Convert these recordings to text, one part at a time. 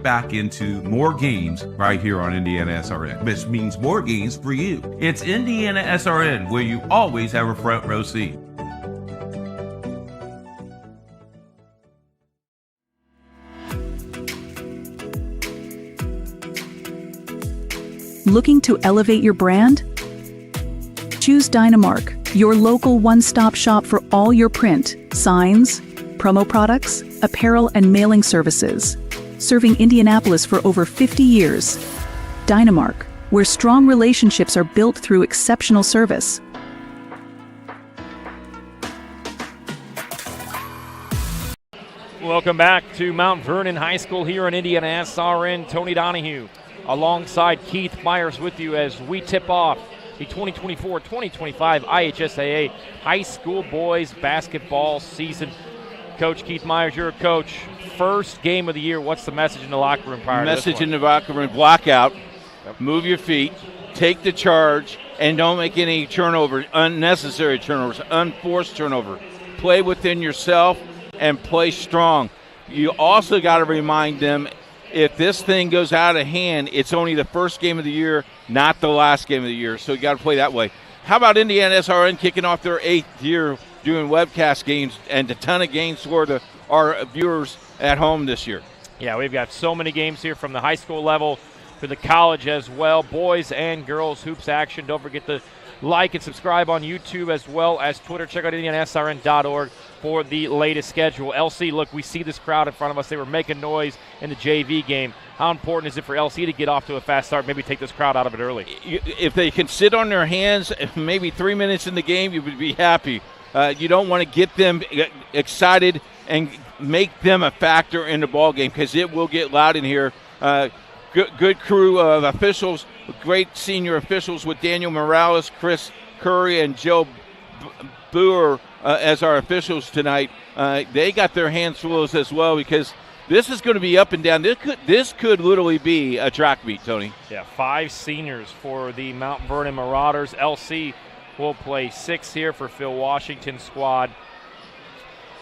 back into more games right here on IndianaSRN, which means more games for you. It's IndianaSRN, where you always have a front row seat. Looking to elevate your brand? Choose Dynamark, your local one-stop shop for all your print, signs, promo products, apparel, and mailing services. Serving Indianapolis for over 50 years. Dynamark, where strong relationships are built through exceptional service. Welcome back to Mount Vernon High School here on IndianaSRN. Tony Donahue alongside Keith Myers with you as we tip off the 2024-2025 IHSAA High School Boys Basketball season. Coach Keith Myers, you're a coach. First game of the year, what's the message in the locker room prior to this one? Message in the locker room, block out, move your feet, take the charge, and don't make any turnovers, unnecessary turnovers, unforced turnover. Play within yourself and play strong. You also got to remind them, if this thing goes out of hand, it's only the first game of the year, not the last game of the year. So you got to play that way. How about IndianaSRN kicking off their 8th year doing webcast games and a ton of games for our viewers at home this year? Yeah, we've got so many games here from the high school level to the college as well. Boys and girls hoops action. Don't forget to like and subscribe on YouTube as well as Twitter. Check out IndianaSRN.org for the latest schedule. LC, look, we see this crowd in front of us. They were making noise in the JV game. How important is it for LC to get off to a fast start, maybe take this crowd out of it early? If they can sit on their hands, maybe 3 minutes in the game, you would be happy. You don't want to get them excited and make them a factor in the ball game because it will get loud in here. Good crew of officials, great senior officials with Daniel Morales, Chris Curry, and Joe Boer as our officials tonight. They got their hands full as well because this is going to be up and down. This could literally be a track meet, Tony. Yeah, 5 seniors for the Mount Vernon Marauders. LC will play 6 here for Phil Washington's squad.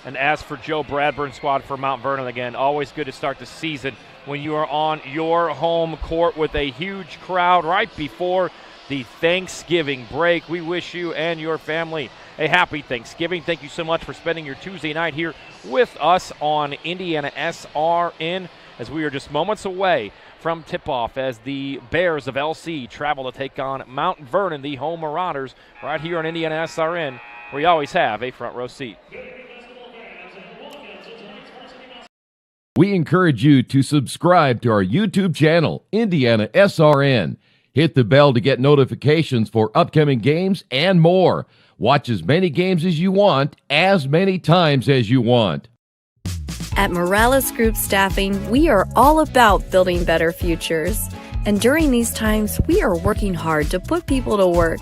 And as for Joe Bradburn's squad for Mount Vernon, again, always good to start the season when you are on your home court with a huge crowd right before the Thanksgiving break. We wish you and your family a happy Thanksgiving. Thank you so much for spending your Tuesday night here with us on IndianaSRN as we are just moments away from tip-off as the Bears of LC travel to take on Mount Vernon, the home Marauders, right here on IndianaSRN, where you always have a front row seat. We encourage you to subscribe to our YouTube channel, IndianaSRN. Hit the bell to get notifications for upcoming games and more. Watch as many games as you want, as many times as you want. At Morales Group Staffing, we are all about building better futures. And during these times, we are working hard to put people to work.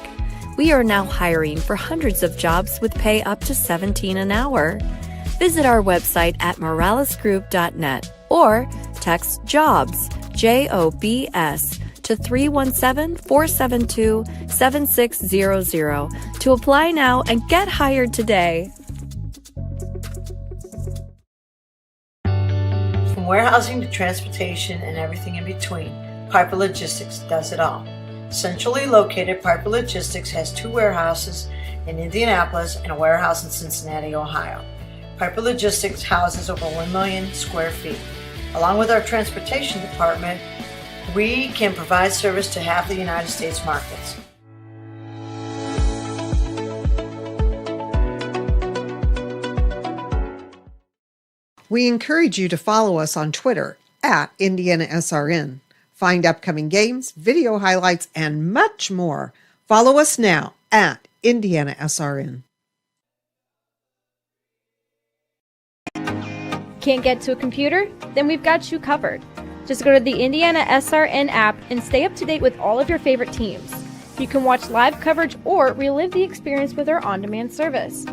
We are now hiring for hundreds of jobs with pay up to $17 an hour. Visit our website at moralesgroup.net or text JOBS, JOBS, to 317-472-7600 to apply now and get hired today. From warehousing to transportation and everything in between, Piper Logistics does it all. Centrally located, Piper Logistics has 2 warehouses in Indianapolis and a warehouse in Cincinnati, Ohio. Piper Logistics houses over 1 million square feet. Along with our transportation department, we can provide service to half the United States markets. We encourage you to follow us on Twitter at IndianaSRN. Find upcoming games, video highlights, and much more. Follow us now at IndianaSRN. Can't get to a computer? Then we've got you covered. Just go to the IndianaSRN app and stay up to date with all of your favorite teams. You can watch live coverage or relive the experience with our on-demand service.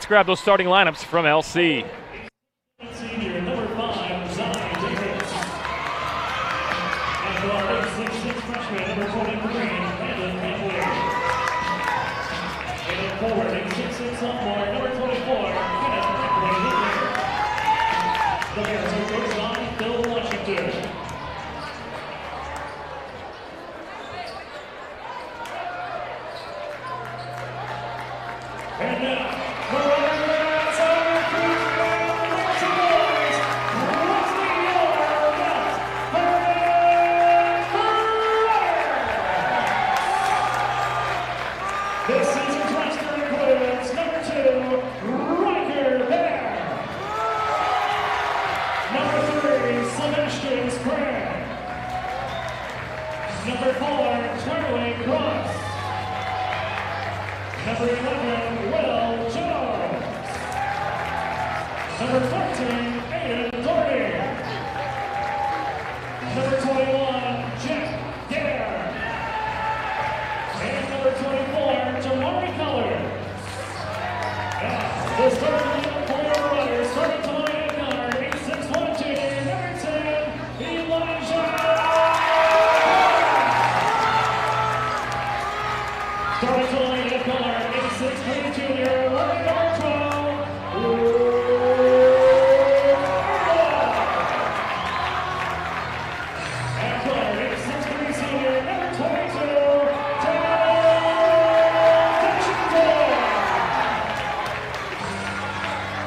grab those starting lineups from LC. Senior number 5, Zion Davis. And our 6'6" freshman, number 23, Brandon Bentley. And forward, 6'6" sophomore, number 24, Kenneth Bentley. The Bears are coached by Phil Washington. And now, this season's roster includes number 2, Riker Bear. Number 3, Sebastian Sprague. Number 4, Charlie Cross. Number 11, Will Jones. Number 14, Aiden Doherty. Number 21, Jeff Dare. And number 24, Jamari Collier. Now, the starting lineup for your runners, starting to line at guard, 8612, number 10, Elijah. Starting to line at guard, 86 junior, line number 12, at guard, 86 senior, number 22,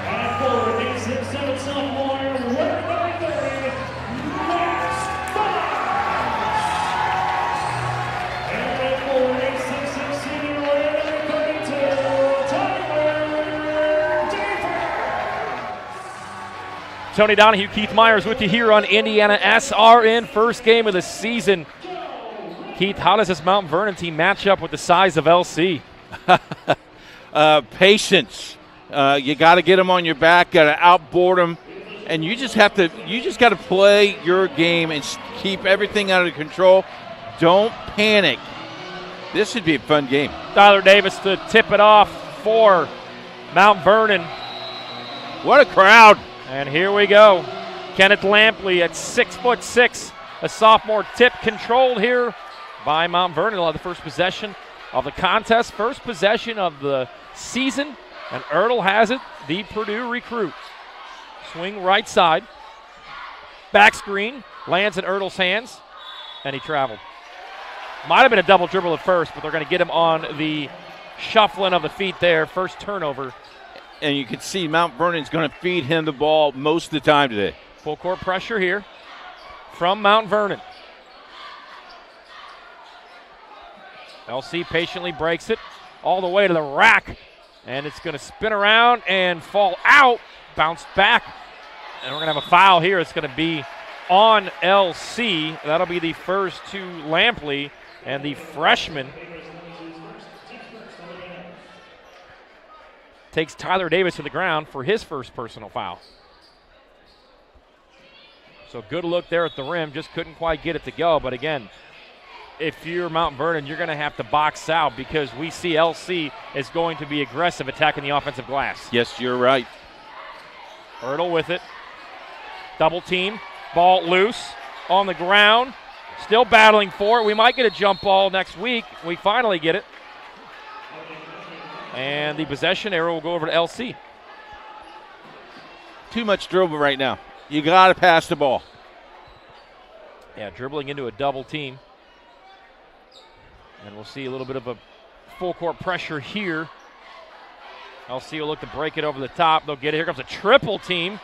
and forward, 8'6" sophomore, wearing number 30, Max Fox. And at forward, 8'6" senior, wearing number 32, Tyler Davis. Tony Donahue, Keith Myers with you here on Indiana SRN, first game of the season. Keith, how does this Mount Vernon team match up with the size of LC? Patience. You got to get them on your back, got to outboard them, and you just got to play your game and keep everything under control. Don't panic. This should be a fun game. Tyler Davis to tip it off for Mount Vernon. What a crowd. And here we go. Kenneth Lampley at 6'6", a sophomore, tip controlled here by Mount Vernon. They'll have the first possession of the contest, first possession of the season, and Ertl has it, the Purdue recruit. Swing right side. Back screen, lands in Ertl's hands, and he traveled. Might have been a double dribble at first, but they're going to get him on the shuffling of the feet there. First turnover. And you can see Mount Vernon's going to feed him the ball most of the time today. Full court pressure here from Mount Vernon. LC patiently breaks it all the way to the rack, and it's going to spin around and fall out, bounce back, and we're going to have a foul here. It's going to be on LC. That'll be the first to Lampley, and the freshman takes Tyler Davis to the ground for his first personal foul. So good look there at the rim, just couldn't quite get it to go. But again, if you're Mount Vernon, you're going to have to box out because we see LC is going to be aggressive attacking the offensive glass. Yes, you're right. Ertl with it. Double team, ball loose on the ground. Still battling for it. We might get a jump ball next week. We finally get it. And the possession arrow will go over to LC. Too much dribble right now. You got to pass the ball. Yeah, dribbling into a double team. And we'll see a little bit of a full court pressure here. LC will look to break it over the top. They'll get it. Here comes a triple team.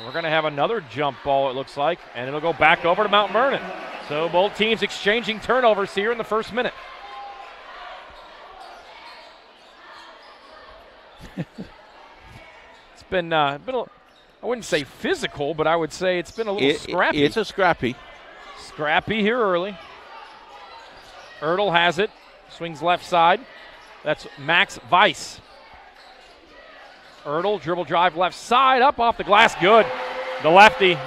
We're going to have another jump ball, it looks like, and it'll go back over to Mount Vernon. So both teams exchanging turnovers here in the first minute. It's been I wouldn't say physical, but I would say it's been a little scrappy. It's a scrappy. Scrappy here early. Ertl has it. Swings left side. That's Max Weiss. Ertl, dribble drive left side, up off the glass, good. The lefty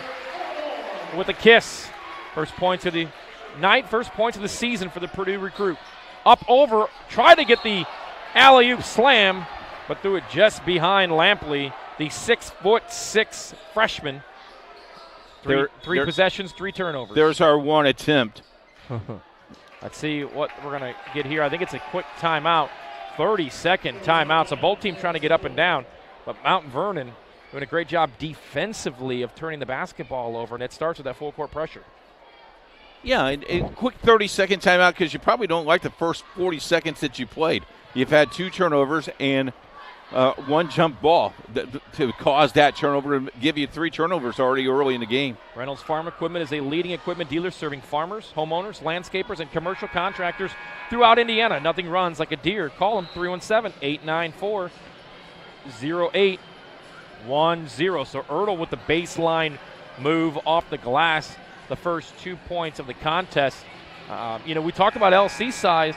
with a kiss. First points of the night, first points of the season for the Purdue recruit. Up over, tried to get the alley-oop slam, but threw it just behind Lampley, the 6'6" freshman. Three possessions, 3 turnovers. There's our one attempt. Let's see what we're going to get here. I think it's a quick timeout, 30-second timeout. So both teams trying to get up and down, but Mount Vernon doing a great job defensively of turning the basketball over, and it starts with that full court pressure. Yeah, a quick 30-second timeout because you probably don't like the first 40 seconds that you played. You've had 2 turnovers and 1 jump ball to cause that turnover and give you 3 turnovers already early in the game. Reynolds Farm Equipment is a leading equipment dealer serving farmers, homeowners, landscapers, and commercial contractors throughout Indiana. Nothing runs like a deer. Call them 317-894-0810. So Ertl with the baseline move off the glass, the first 2 points of the contest. We talked about LC size.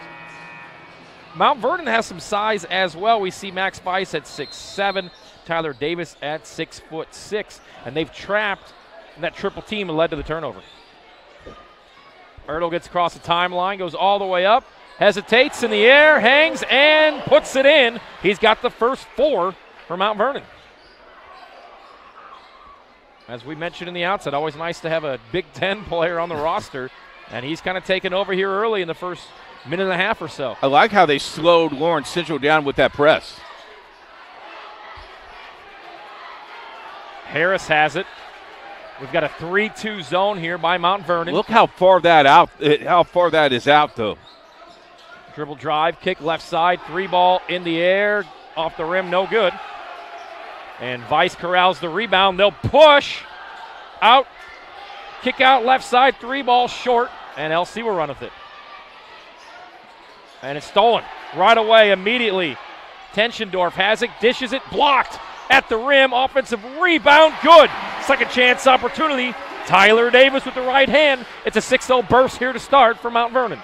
Mount Vernon has some size as well. We see Max Weiss at 6'7", Tyler Davis at 6'6", and they've trapped that triple team and led to the turnover. Ertl gets across the timeline, goes all the way up, hesitates in the air, hangs, and puts it in. He's got the first 4 for Mount Vernon. As we mentioned in the outset, always nice to have a Big Ten player on the roster, and he's kind of taken over here early in the first minute and a half or so. I like how they slowed Lawrence Central down with that press. Harris has it. We've got a 3-2 zone here by Mount Vernon. Look how far that is out, though. Dribble drive, kick left side, 3 ball in the air, off the rim, no good. And Weiss corrals the rebound. They'll push out, kick out left side, 3 ball short, and LC will run with it. And it's stolen right away, immediately. Tenschendorf has it, dishes it, blocked at the rim. Offensive rebound, good. Second chance opportunity. Tyler Davis with the right hand. It's a 6-0 burst here to start for Mount Vernon.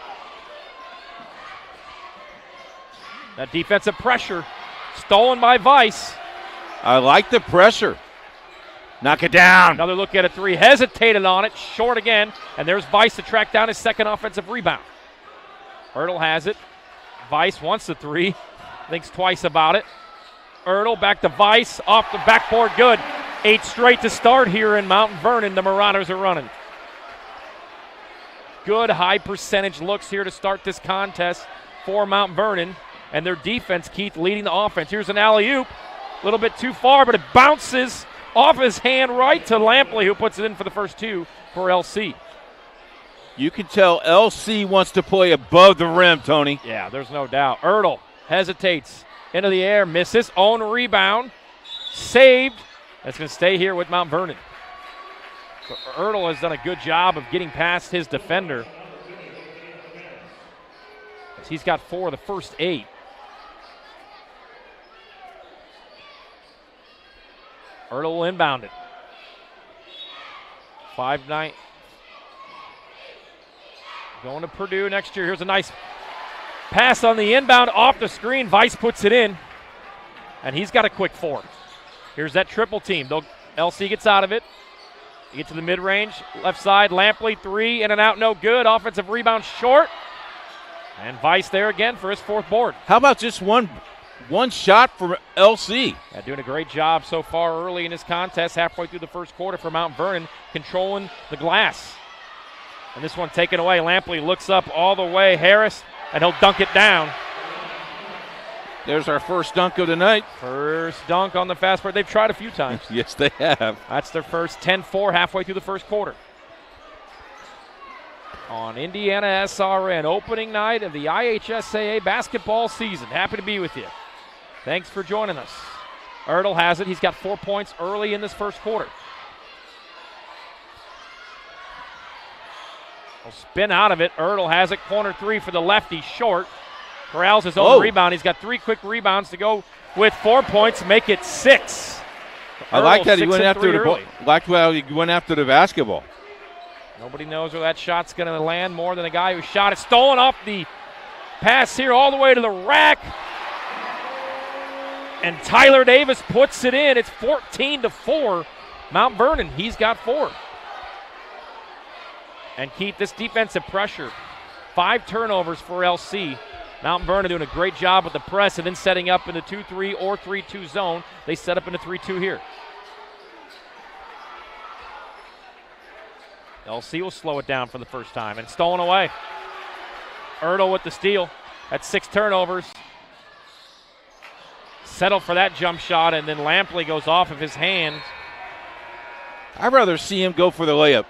That defensive pressure stolen by Weiss. I like the pressure. Knock it down. Another look at a 3. Hesitated on it, short again. And there's Weiss to track down his second offensive rebound. Ertl has it. Weiss wants the 3. Thinks twice about it. Ertl back to Weiss. Off the backboard, good. 8 straight to start here in Mount Vernon. The Marauders are running. Good high percentage looks here to start this contest for Mount Vernon. And their defense, Keith, leading the offense. Here's an alley-oop. A little bit too far, but it bounces off his hand right to Lampley, who puts it in for the first 2 for LC. You can tell LC wants to play above the rim, Tony. Yeah, there's no doubt. Ertl hesitates into the air, misses, own rebound, saved. That's going to stay here with Mount Vernon. So Ertl has done a good job of getting past his defender. He's got 4 of the first 8. Ertl will inbound it. 5-9. Going to Purdue next year. Here's a nice pass on the inbound off the screen. Weiss puts it in, and he's got a quick 4. Here's that triple team. LC gets out of it. You get to the mid-range, left side, Lampley, 3, in and out, no good. Offensive rebound short, and Weiss there again for his 4th board. How about just one shot for LC? Yeah, doing a great job so far early in this contest, halfway through the first quarter for Mount Vernon, controlling the glass. And this one taken away. Lampley looks up all the way. Harris, and he'll dunk it down. There's our first dunk of the night. First dunk on the fast break. They've tried a few times. Yes, they have. That's their first 10-4 halfway through the first quarter. On IndianaSRN, opening night of the IHSAA basketball season. Happy to be with you. Thanks for joining us. Ertl has it. He's got 4 points early in this first quarter. Will spin out of it. Ertl has it. Corner 3 for the lefty. Short. Corrals his own rebound. He's got 3 quick rebounds to go with 4 points. Make it 6. I like that he went after the ball. Like how he went after the basketball. Nobody knows where that shot's going to land more than the guy who shot it. Stolen off the pass here all the way to the rack. And Tyler Davis puts it in. It's 14-4. Mount Vernon, he's got 4. And keep this defensive pressure. 5 turnovers for LC. Mount Vernon doing a great job with the press and then setting up in the 2-3 or 3-2 zone. They set up in the 3-2 here. LC will slow it down for the first time and stolen away. Ertl with the steal. That's 6 turnovers. Settle for that jump shot, and then Lampley goes off of his hand. I'd rather see him go for the layup.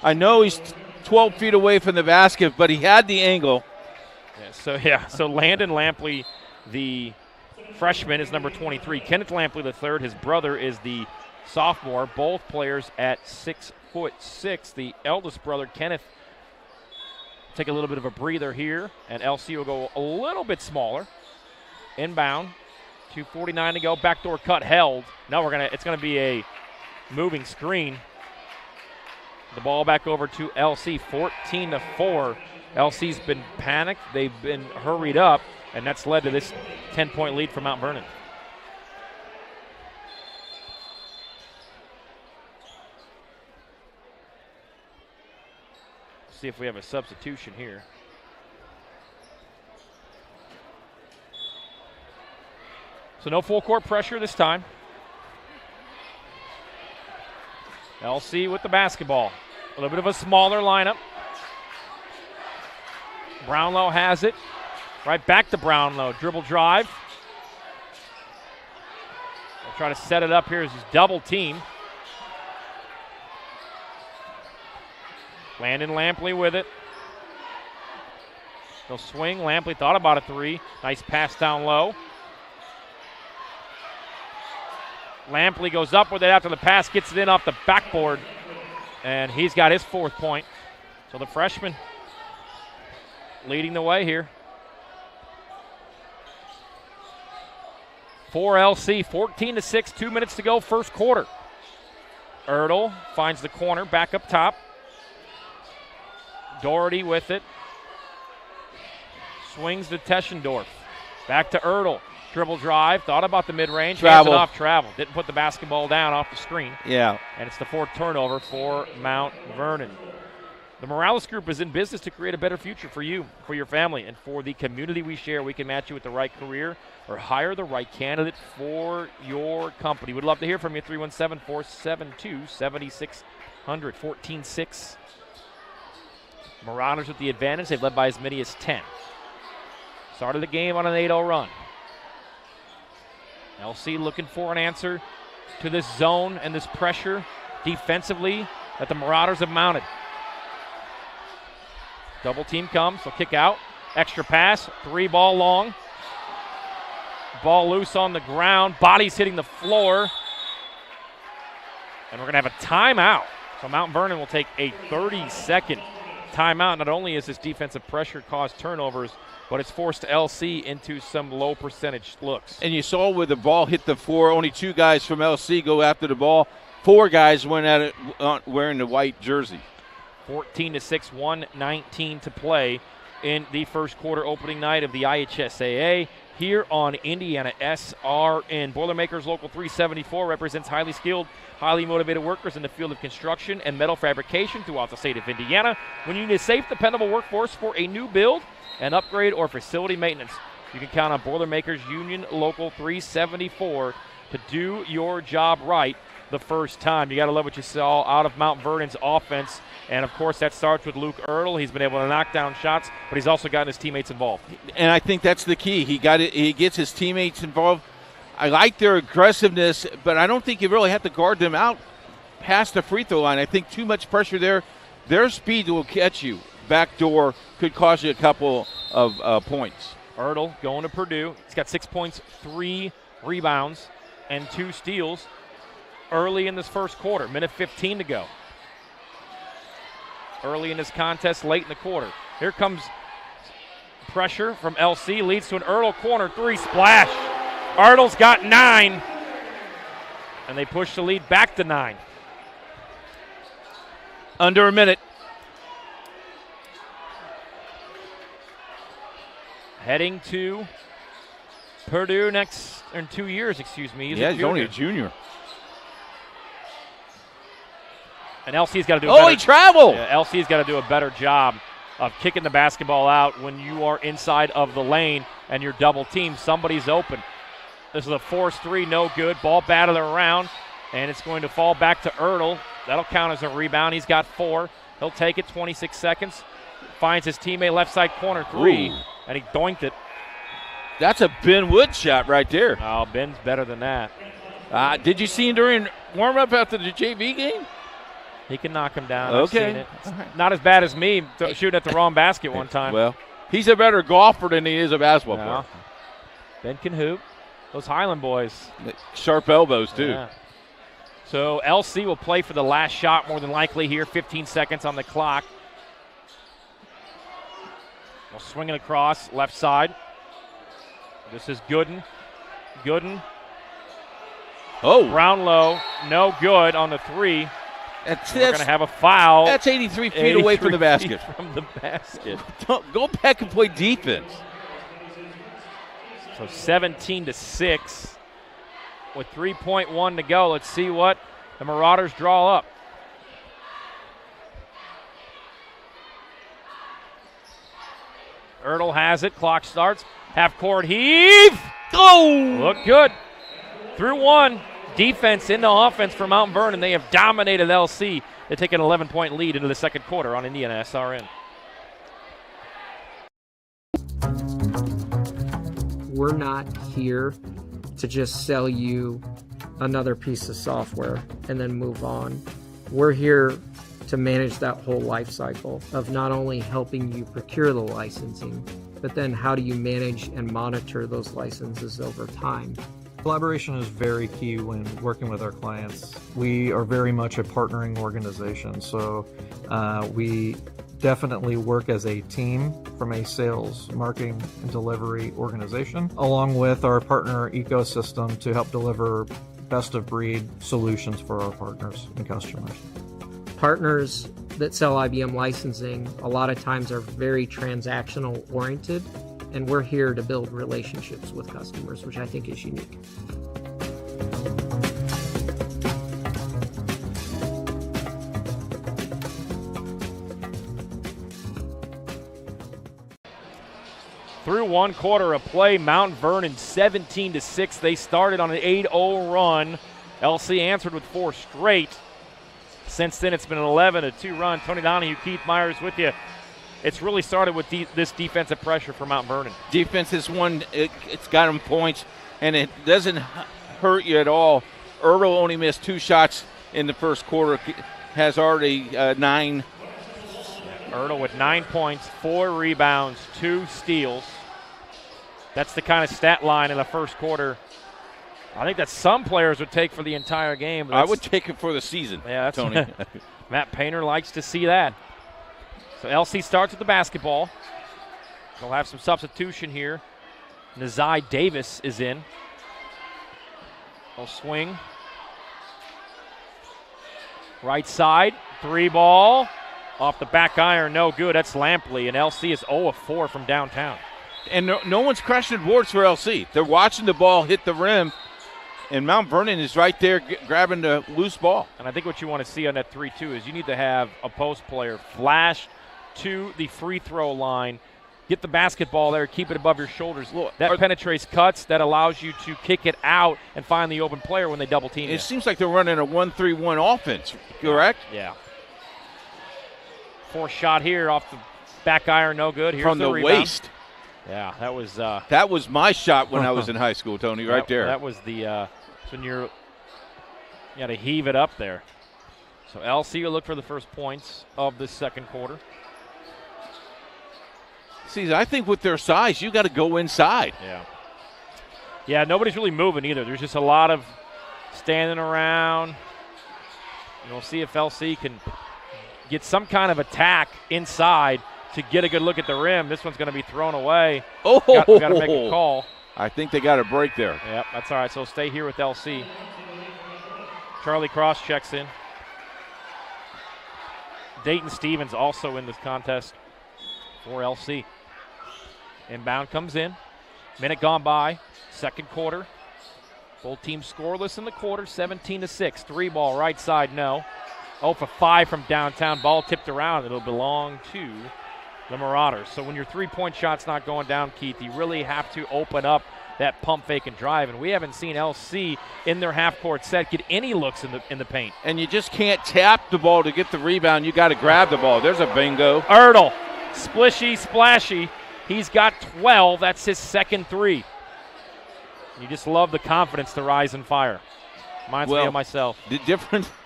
I know he's 12 feet away from the basket, but he had the angle. So Landon Lampley, the freshman, is number 23. Kenneth Lampley, the third, his brother, is the sophomore. Both players at 6'6". The eldest brother, Kenneth, take a little bit of a breather here, and LC will go a little bit smaller. Inbound, 2:49 to go. Backdoor cut held. Now it's gonna be a moving screen. The ball back over to LC, 14-4. LC's been panicked. They've been hurried up, and that's led to this 10-point lead for Mount Vernon. See if we have a substitution here. So no full court pressure this time. LC with the basketball. A little bit of a smaller lineup. Brownlow has it. Right back to Brownlow. Dribble drive. They'll try to set it up here as he's double team. Landon Lampley with it. They'll swing. Lampley thought about a three. Nice pass down low. Lampley goes up with it after the pass, gets it in off the backboard, and he's got his 4th point. So the freshman leading the way here. For LC, 14-6, 2 minutes to go, first quarter. Ertl finds the corner, back up top. Doherty with it. Swings to Teschendorf. Back to Ertl. Dribble drive, thought about the mid-range, hands it off, travel. Didn't put the basketball down off the screen. Yeah. And it's the 4th turnover for Mount Vernon. The Morales Group is in business to create a better future for you, for your family, and for the community we share. We can match you with the right career or hire the right candidate for your company. We'd love to hear from you, 317-472-7600, 14-6. Marauders with the advantage. They've led by as many as 10. Started the game on an 8-0 run. LC looking for an answer to this zone and this pressure defensively that the Marauders have mounted. Double team comes, they'll kick out. Extra pass, 3-ball long. Ball loose on the ground, bodies hitting the floor. And we're going to have a timeout. So Mount Vernon will take a 30-second timeout. Not only is this defensive pressure cause turnovers, but it's forced LC into some low percentage looks. And you saw where the ball hit the floor, only 2 guys from LC go after the ball. 4 guys went at it wearing the white jersey. 14-6, 1:19 to play in the first quarter opening night of the IHSAA here on IndianaSRN. Boilermakers Local 374 represents highly skilled, highly motivated workers in the field of construction and metal fabrication throughout the state of Indiana. When you need a safe, dependable workforce for a new build, an upgrade, or facility maintenance, you can count on Boilermakers Union Local 374 to do your job right the first time. You got to love what you saw out of Mount Vernon's offense. And, of course, that starts with Luke Ertl. He's been able to knock down shots, but he's also gotten his teammates involved. And I think that's the key. He gets his teammates involved. I like their aggressiveness, but I don't think you really have to guard them out past the free throw line. I think too much pressure there. Their speed will catch you. Backdoor could cost you a couple of points. Ertl going to Purdue. He's got 6 points, 3 rebounds, and 2 steals early in this first quarter. Minute 15 to go. Early in this contest, late in the quarter. Here comes pressure from LC, leads to an Ertl corner 3 splash. Ertl's got 9, and they push the lead back to 9. Under a minute. Heading to Purdue in 2 years, excuse me. He's only a junior. And LC's got to do a better, he traveled! LC's got to do a better job of kicking the basketball out when you are inside of the lane and you're double teamed. Somebody's open. This is a forced three, no good. Ball batted around, and it's going to fall back to Ertl. That'll count as a rebound. He's got 4. He'll take it, 26 seconds. Finds his teammate left side corner 3, and he doinked it. That's a Ben Wood shot right there. Oh, Ben's better than that. Did you see him during warm-up after the JV game? He can knock him down. Okay. I've seen it. It's not as bad as me shooting at the wrong basket one time. Well, he's a better golfer than he is a basketball player. Ben can hoop. Those Highland boys. Sharp elbows, too. Yeah. So LC will play for the last shot more than likely here. 15 seconds on the clock. We'll swing it across left side. This is Gooden. Gooden. Oh. Brownlow, no good on the 3. We're going to have a foul. That's 83 feet away from the basket. From the basket. Go back and play defense. So 17-6 with 3.1 to go. Let's see what the Marauders draw up. Ertl has it. Clock starts. Half court heave. Oh! Look good. Through 1. Defense into offense for Mount Vernon. They have dominated LC. They take an 11-point lead into the second quarter on IndianaSRN. We're not here to just sell you another piece of software and then move on. We're here to manage that whole life cycle of not only helping you procure the licensing, but then how do you manage and monitor those licenses over time. Collaboration is very key when working with our clients. We are very much a partnering organization, so we definitely work as a team from a sales, marketing, and delivery organization, along with our partner ecosystem to help deliver best-of-breed solutions for our partners and customers. Partners that sell IBM licensing a lot of times are very transactional oriented, and we're here to build relationships with customers, which I think is unique. Through 1 quarter of play, Mount Vernon 17-6. They started on an 8-0 run. LC answered with 4 straight. Since then, it's been an 11-2 run. Tony Donahue, Keith Myers with you. It's really started with this defensive pressure for Mount Vernon. Defense is one, it's got them points, and it doesn't hurt you at all. Ertl only missed 2 shots in the first quarter, has already 9. Ertl with 9 points, 4 rebounds, 2 steals. That's the kind of stat line in the first quarter I think that some players would take for the entire game. I would take it for the season, yeah, Tony. Matt Painter likes to see that. So LC starts with the basketball. They'll have some substitution here. Nazai Davis is in. They'll swing. Right side, 3 ball. Off the back iron, no good. That's Lampley, and LC is 0 of 4 from downtown. And no one's crashing boards for LC. They're watching the ball hit the rim, and Mount Vernon is right there grabbing the loose ball. And I think what you want to see on that 3-2 is you need to have a post player flash to the free throw line, get the basketball there, keep it above your shoulders. That penetrates cuts. That allows you to kick it out and find the open player when they double team you. It seems like they're running a 1-3-1 offense, correct? Yeah. 4 shot here off the back iron, no good. Here's from the rebound. waist. Yeah, that was that was my shot when I was in high school, Tony, right there. That was the when you got to heave it up there. So LC will look for the first points of the second quarter. See, I think with their size, you got to go inside. Yeah. Yeah, nobody's really moving either. There's just a lot of standing around. And we'll see if LC can get some kind of attack inside to get a good look at the rim. This one's going to be thrown away. Oh, we got to make a call. I think they got a break there. Yep, that's all right. So stay here with LC. Charlie Cross checks in. Dayton Stevens also in this contest for LC. Inbound comes in. Minute gone by. Second quarter. Both teams scoreless in the quarter. 17-6. 3 ball right side, no. 0 for 5 from downtown. Ball tipped around. It'll belong to the Marauders. So when your three-point shot's not going down, Keith, you really have to open up that pump, fake, and drive. And we haven't seen LC in their half-court set get any looks in the paint. And you just can't tap the ball to get the rebound. You got to grab the ball. There's a bingo. Ertl, splishy, splashy. He's got 12. That's his second three. You just love the confidence to rise and fire. Reminds me of myself. The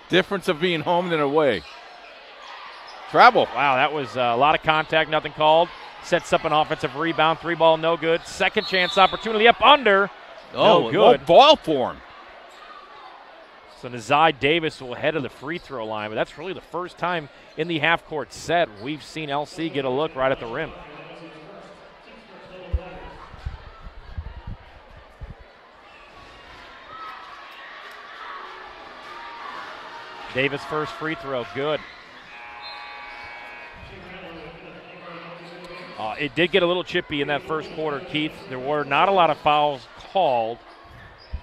difference of being home than away. Travel. Wow, that was a lot of contact, nothing called. Sets up an offensive rebound, 3-ball, no good. Second chance opportunity up under. No good. No ball for him. So Nazai Davis will head to the free throw line, but that's really the first time in the half-court set we've seen LC get a look right at the rim. Davis first free throw, good. It did get a little chippy in that first quarter, Keith. There were not a lot of fouls called.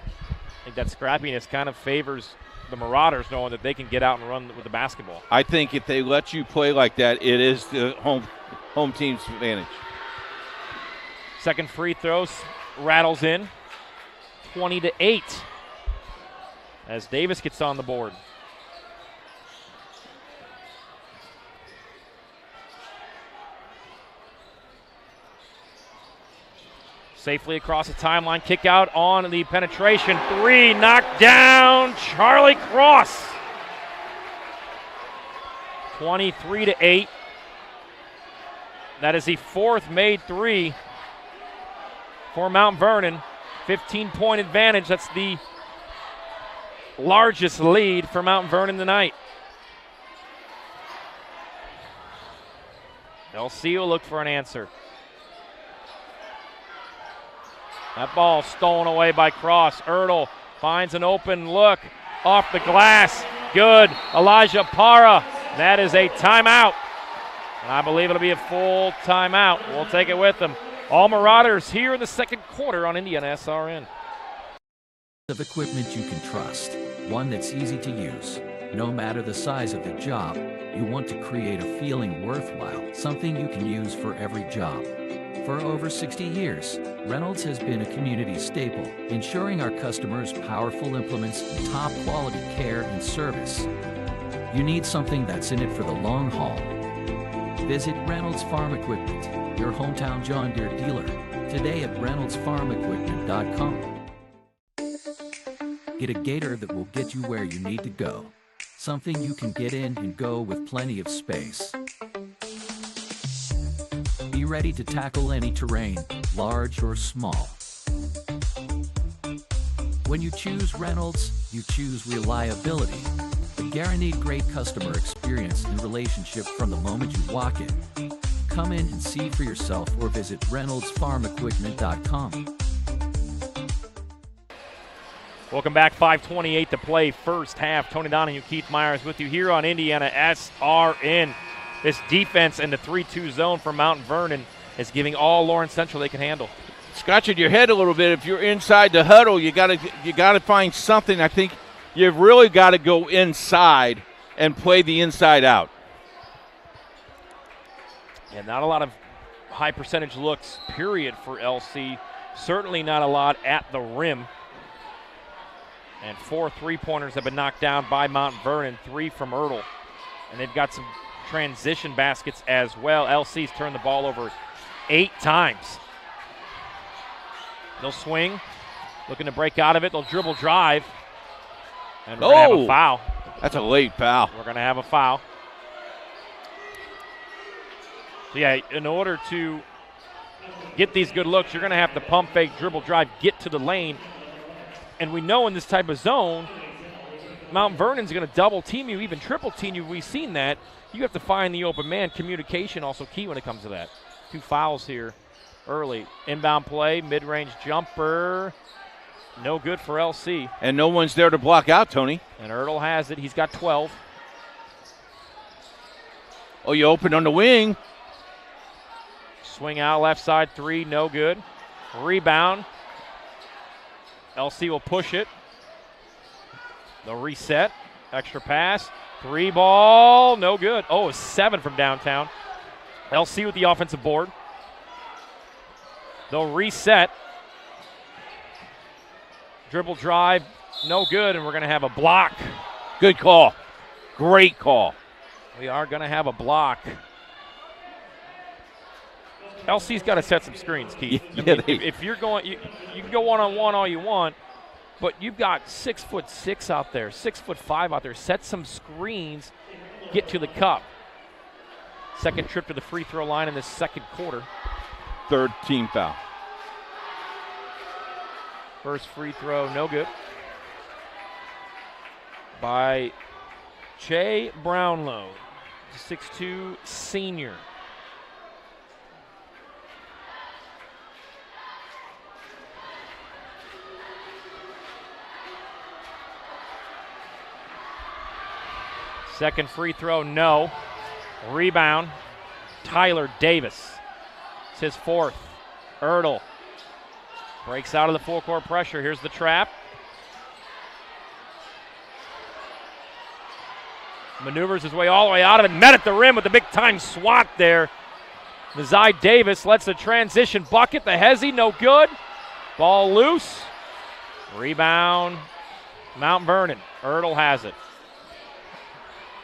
I think that scrappiness kind of favors the Marauders, knowing that they can get out and run with the basketball. I think if they let you play like that, it is the home team's advantage. Second free throw rattles in, 20-8, as Davis gets on the board. Safely across the timeline, kick out on the penetration. Three, knocked down, Charlie Cross. 23-8. That is the fourth made three for Mount Vernon. 15-point advantage. That's the largest lead for Mount Vernon tonight. LC will look for an answer. That ball stolen away by Cross. Ertl finds an open look off the glass. Good. Elijah Parra. That is a timeout. And I believe it'll be a full timeout. We'll take it with them. All Marauders here in the second quarter on IndianaSRN. Of equipment you can trust. One that's easy to use. No matter the size of the job, you want to create a feeling worthwhile. Something you can use for every job. For over 60 years, Reynolds has been a community staple, ensuring our customers powerful implements and top quality care and service. You need something that's in it for the long haul. Visit Reynolds Farm Equipment, your hometown John Deere dealer, today at reynoldsfarmequipment.com. Get a gator that will get you where you need to go. Something you can get in and go with plenty of space. Be ready to tackle any terrain, large or small. When you choose Reynolds, you choose reliability. The guaranteed great customer experience and relationship from the moment you walk in. Come in and see for yourself or visit reynoldsfarmequipment.com. Welcome back, 5:28 to play first half. Tony Donahue, Keith Myers with you here on IndianaSRN. This defense in the 3-2 zone for Mount Vernon is giving all Lawrence Central they can handle. Scratching your head a little bit. If you're inside the huddle, you gotta find something. I think you've really got to go inside and play the inside out. Yeah, not a lot of high percentage looks, period, for LC. Certainly not a lot at the rim. And 4 3-pointers have been knocked down by Mount Vernon, 3 from Ertl. And they've got some transition baskets as well. LC's turned the ball over 8 times. They'll swing, looking to break out of it. They'll dribble drive. And we're going to have a foul. That's a late foul. We're going to have a foul. So, yeah, in order to get these good looks, you're going to have to pump fake, dribble drive, get to the lane. And we know in this type of zone, Mount Vernon's going to double team you, even triple team you. We've seen that. You have to find the open man. Communication also key when it comes to that. 2 fouls here early. Inbound play, mid-range jumper. No good for LC. And no one's there to block out, Tony. And Ertl has it. He's got 12. Oh, you open on the wing. Swing out left side 3, no good. Rebound. LC will push it. They'll reset. Extra pass. 3 ball, no good. Oh, 7 from downtown. LC with the offensive board. They'll reset. Dribble drive, no good, and we're going to have a block. Good call. Great call. We are going to have a block. LC's got to set some screens, Keith. If you're going, you can go one-on-one all you want, but you've got 6'6" out there, 6'5" out there. Set some screens, get to the cup. Second trip to the free throw line in the second quarter. Third team foul. First free throw, no good. By Jay Brownlow, 6'2" senior. Second free throw, no. Rebound, Tyler Davis. It's his fourth. Ertl breaks out of the full court pressure. Here's the trap. Maneuvers his way all the way out of it. Met at the rim with the big-time swat there. Nazai Davis lets a transition bucket. The hezzy, no good. Ball loose. Rebound, Mount Vernon. Ertl has it.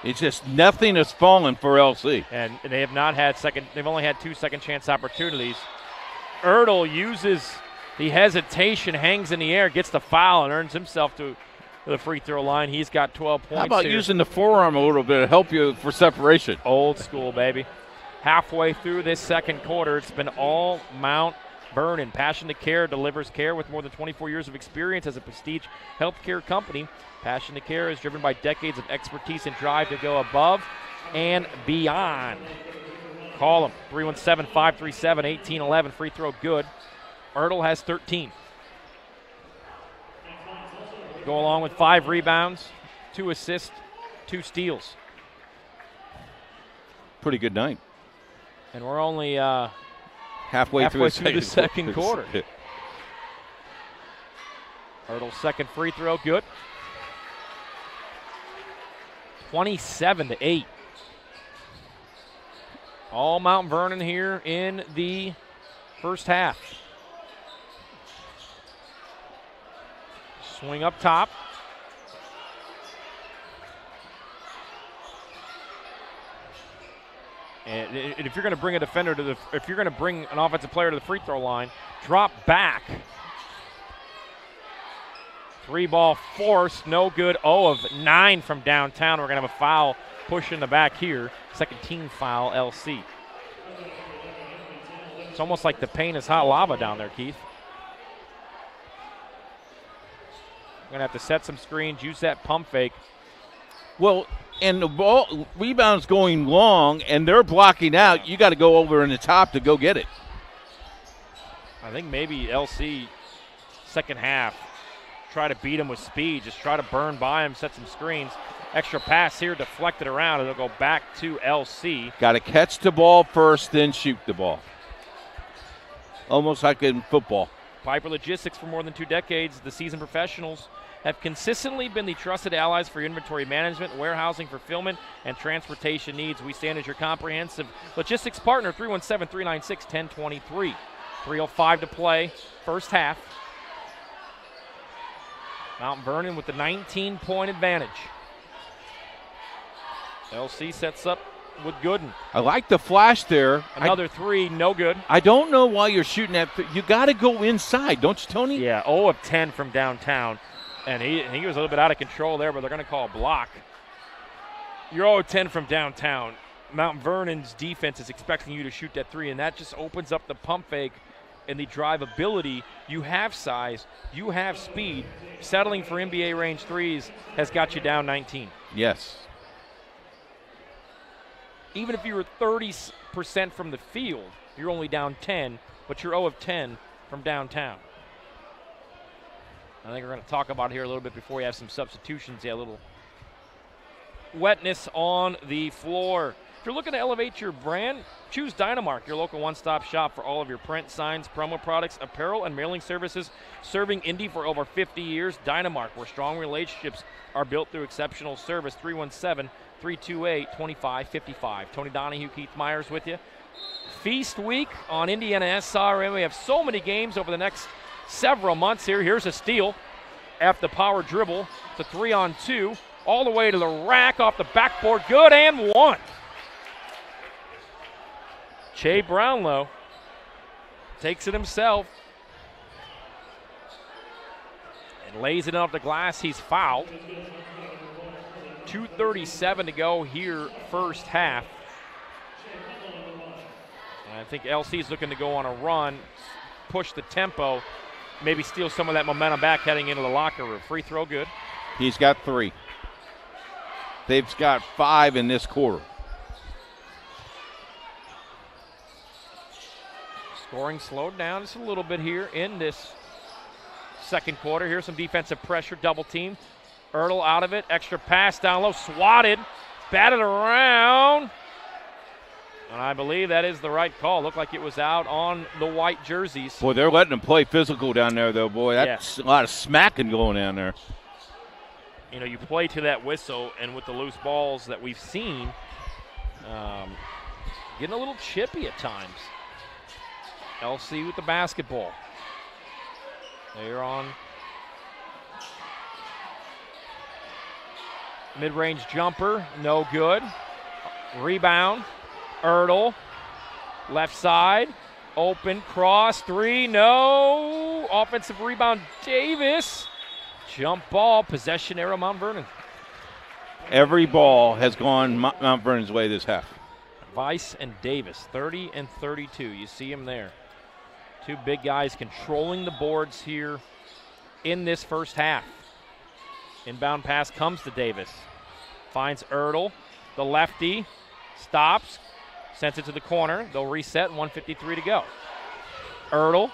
It's just nothing has fallen for LC. And they have not had they've only had 2 second chance opportunities. Ertl uses the hesitation, hangs in the air, gets the foul, and earns himself to the free throw line. He's got 12 points. How about here. using the forearm a little bit to help you for separation? Old school, baby. Halfway through this second quarter, it's been all Mount Vernon. Passion to Care delivers care with more than 24 years of experience as a prestige healthcare company. Passion to Care is driven by decades of expertise and drive to go above and beyond. Call them, 317-537-1811. Free throw good. Ertl has 13. Go along with 5 rebounds, 2 assists, 2 steals. Pretty good night. And we're only halfway through the second quarter. Ertl's second free throw, good. 27-8. All Mount Vernon here in the first half. Swing up top. And if you're going to bring a defender if you're going to bring an offensive player to the free throw line, drop back. 3-ball forced, no good. 0 of 9 from downtown. We're going to have a foul push in the back here. Second team foul, LC. It's almost like the paint is hot lava down there, Keith. We're going to have to set some screens, use that pump fake. Well, and the ball rebound's going long, and they're blocking out. You got to go over in the top to go get it. I think maybe LC second half try to beat him with speed, just try to burn by him, set some screens. Extra pass here, deflected around, and they'll go back to LC. Got to catch the ball first, then shoot the ball. Almost like in football. Piper Logistics, for more than 2 decades, the seasoned professionals have consistently been the trusted allies for inventory management, warehousing, fulfillment, and transportation needs. We stand as your comprehensive logistics partner, 317-396-1023. 3:05 to play, first half. Mount Vernon with the 19-point advantage. LC sets up with Gooden. I like the flash there. Another 3, no good. I don't know why you're shooting that. You got to go inside, don't you, Tony? Yeah, 0 of 10 from downtown. And he was a little bit out of control there, but they're going to call a block. You're 0 of 10 from downtown. Mount Vernon's defense is expecting you to shoot that 3, and that just opens up the pump fake and the drive ability. You have size, you have speed. Settling for NBA range 3s has got you down 19. Yes. Even if you were 30% from the field, you're only down 10, but you're 0 of 10 from downtown. I think we're going to talk about it here a little bit before we have some substitutions. Yeah, a little wetness on the floor. If you're looking to elevate your brand, choose Dynamark, your local one-stop shop for all of your print, signs, promo products, apparel, and mailing services. Serving Indy for over 50 years, Dynamark, where strong relationships are built through exceptional service. 317-328-2555. Tony Donahue, Keith Myers with you. Feast week on Indiana SRN. We have so many games over the next several months here. Here's a steal after the power dribble. It's a 3-on-2. All the way to the rack, off the backboard. Good, and one. Che Brownlow takes it himself and lays it off the glass. He's fouled. 2:37 to go here, first half. And I think LC's looking to go on a run, push the tempo, maybe steal some of that momentum back heading into the locker room. Free throw, good. He's got 3. They've got 5 in this quarter. Scoring slowed down just a little bit here in this second quarter. Here's some defensive pressure, double team. Ertl out of it, extra pass down low, swatted, batted around. And I believe that is the right call. Looked like it was out on the white jerseys. Boy, they're letting them play physical down there, though, boy. That's a lot of smacking going down there. You know, you play to that whistle, and with the loose balls that we've seen, getting a little chippy at times. LC with the basketball. They're on mid-range jumper, no good. Rebound, Ertl, left side, open, cross, 3, no. Offensive rebound, Davis. Jump ball, possession arrow, Mount Vernon. Every ball has gone Mount Vernon's way this half. Weiss and Davis, 30 and 32. You see him there. Two big guys controlling the boards here in this first half. Inbound pass comes to Davis. Finds Ertl, the lefty, stops, sends it to the corner. They'll reset, 1:53 to go. Ertl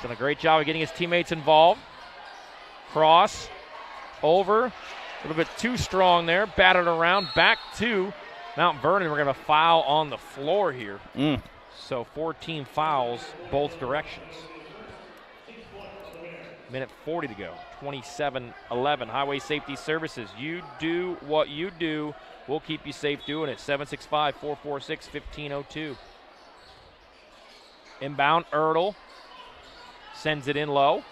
done a great job of getting his teammates involved. Cross, over, a little bit too strong there, batted around, back to Mount Vernon. We're going to have a foul on the floor here. So 14 fouls both directions. Minute 40 to go, 27-11. Highway Safety Services, you do what you do. We'll keep you safe doing it. 765-446-1502. Inbound, Ertl sends it in low.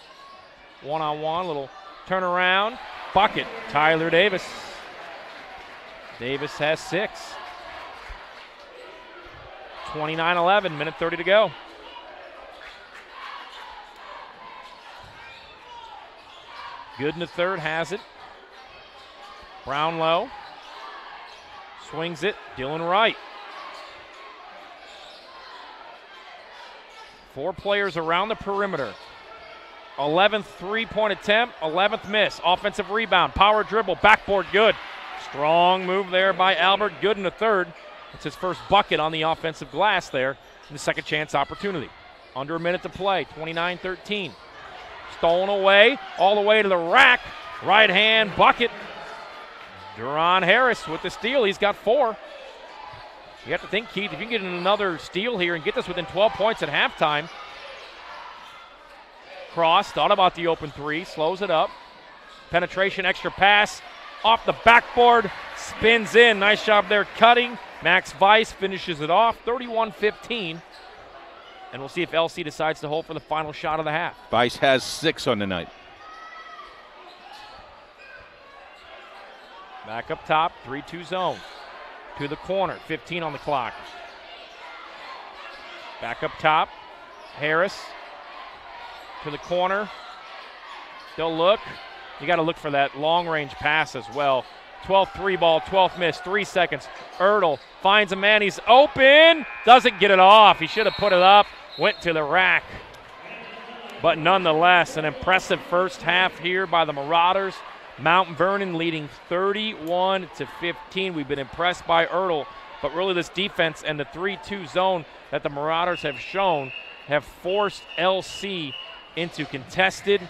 One-on-one, little turnaround. Bucket, Tyler Davis. Davis has 6. 29-11, minute 30 to go. Good in the third, has it. Brownlow swings it, Dylan Wright. 4 players around the perimeter. 11th three-point attempt, 11th miss. Offensive rebound, power dribble, backboard, good. Strong move there by Albert, good in the third. It's his first bucket on the offensive glass there in the second chance opportunity. Under a minute to play, 29-13. Stolen away, all the way to the rack. Right hand bucket. Duron Harris with the steal. He's got 4. You have to think, Keith, if you can get another steal here and get this within 12 points at halftime. Cross, thought about the open 3, slows it up. Penetration, extra pass, off the backboard, spins in. Nice job there cutting. Max Weiss finishes it off, 31-15. And we'll see if LC decides to hold for the final shot of the half. Weiss has 6 on the night. Back up top, 3-2 zone. To the corner, 15 on the clock. Back up top, Harris. To the corner. They'll look. You got to look for that long-range pass as well. 12th 3-ball, 12th miss, 3 seconds. Ertl finds a man, he's open. Doesn't get it off. He should have put it up. Went to the rack. But nonetheless, an impressive first half here by the Marauders. Mount Vernon leading 31-15. We've been impressed by Ertl, but really this defense and the 3-2 zone that the Marauders have shown have forced LC into contested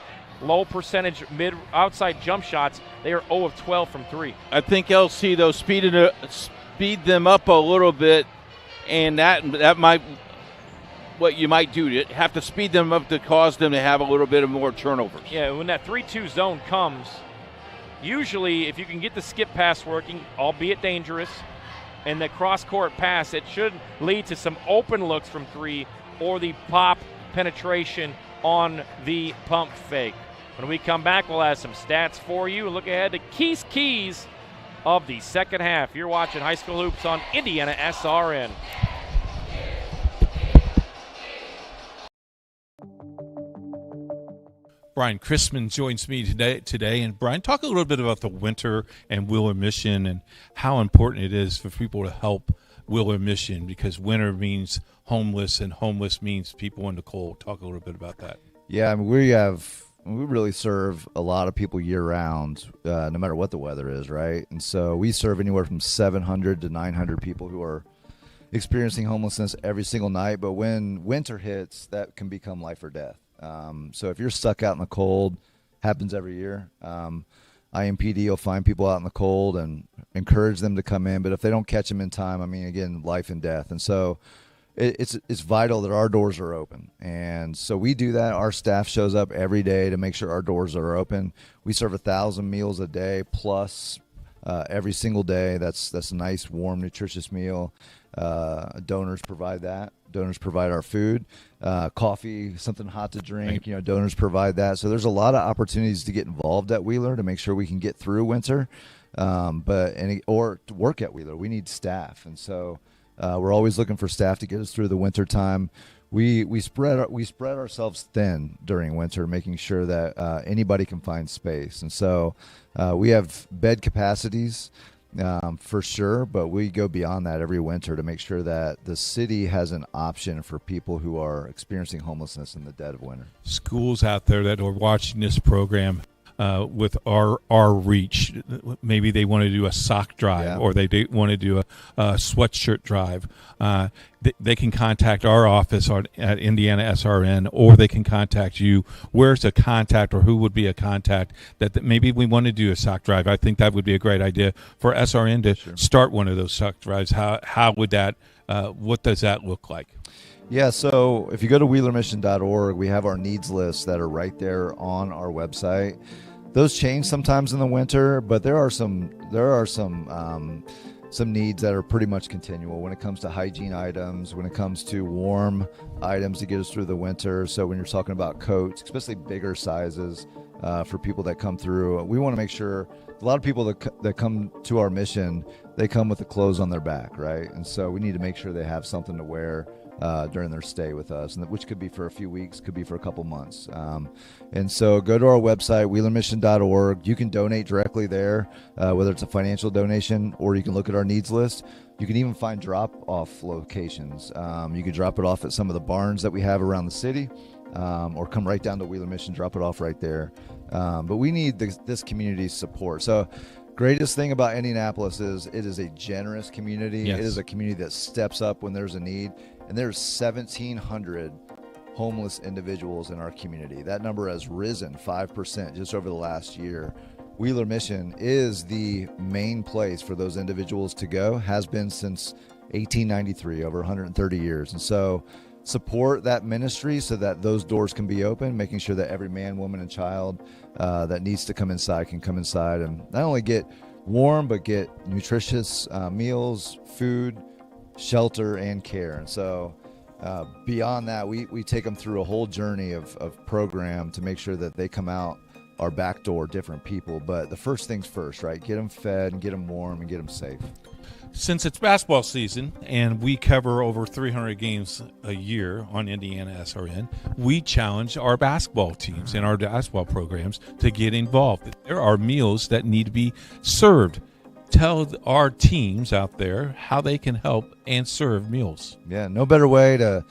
low percentage outside jump shots. They are 0 of 12 from 3. I think LC, though, speed them up a little bit, and that might what you might do. You have to speed them up to cause them to have a little bit of more turnovers. Yeah, when that 3-2 zone comes, usually if you can get the skip pass working, albeit dangerous, and the cross-court pass, it should lead to some open looks from 3 or the pop penetration on the pump fake. When we come back, we'll have some stats for you. Look ahead to keys of the second half. You're watching High School Hoops on IndianaSRN. Brian Chrisman joins me today. And Brian, talk a little bit about the winter and Wheeler Mission and how important it is for people to help Wheeler Mission, because winter means homeless and homeless means people in the cold. Talk a little bit about that. Yeah, I mean, we really serve a lot of people year round, no matter what the weather is, right? And so we serve anywhere from 700 to 900 people who are experiencing homelessness every single night. But when winter hits, that can become life or death. So if you're stuck out in the cold, happens every year. IMPD will find people out in the cold and encourage them to come in. But if they don't catch them in time, I mean, again, life and death. And so it's vital that our doors are open. And so we do that. Our staff shows up every day to make sure our doors are open. We serve 1,000 meals a day plus every single day. That's a nice, warm, nutritious meal. Donors provide that. Donors provide our food, coffee, something hot to drink. You know, donors provide that. So there's a lot of opportunities to get involved at Wheeler to make sure we can get through winter, or to work at Wheeler. We need staff, and so we're always looking for staff to get us through the winter time. We spread ourselves thin during winter, making sure that anybody can find space, and so we have bed capacities. For sure, but we go beyond that every winter to make sure that the city has an option for people who are experiencing homelessness in the dead of winter. Schools out there that are watching this program with our reach, maybe they want to do a sock drive, or they want to do a sweatshirt drive. They can contact our office at IndianaSRN, or they can contact you. Where's a contact, or who would be a contact that maybe we want to do a sock drive? I think that would be a great idea for SRN to start one of those sock drives. How would that? What does that look like? Yeah, so if you go to wheelermission.org, we have our needs lists that are right there on our website. Those change sometimes in the winter, but there are some needs that are pretty much continual when it comes to hygiene items, when it comes to warm items to get us through the winter. So when you're talking about coats, especially bigger sizes for people that come through, we want to make sure a lot of people that come to our mission, they come with the clothes on their back, right? And so we need to make sure they have something to wear during their stay with us, and which could be for a few weeks, could be for a couple months. And so go to our website, wheelermission.org. You can donate directly there, whether it's a financial donation or you can look at our needs list. You can even find drop-off locations. You can drop it off at some of the barns that we have around the city, or come right down to Wheeler Mission, drop it off right there. But we need this community's support. So greatest thing about Indianapolis is it is a generous community. Yes. It is a community that steps up when there's a need. And there's 1,700 homeless individuals in our community. That number has risen 5% just over the last year. Wheeler Mission is the main place for those individuals to go, has been since 1893, over 130 years. And so support that ministry so that those doors can be open, making sure that every man, woman, and child that needs to come inside can come inside and not only get warm, but get nutritious meals, food, shelter, and care. And so beyond that, we take them through a whole journey of program to make sure that they come out our back door different people. But the first things first, right? Get them fed and get them warm and get them safe. Since it's basketball season and we cover over 300 games a year on IndianaSRN, we challenge our basketball teams and our basketball programs to get involved. There are meals that need to be served. Tell our teams out there how they can help and serve meals. Yeah, no better way to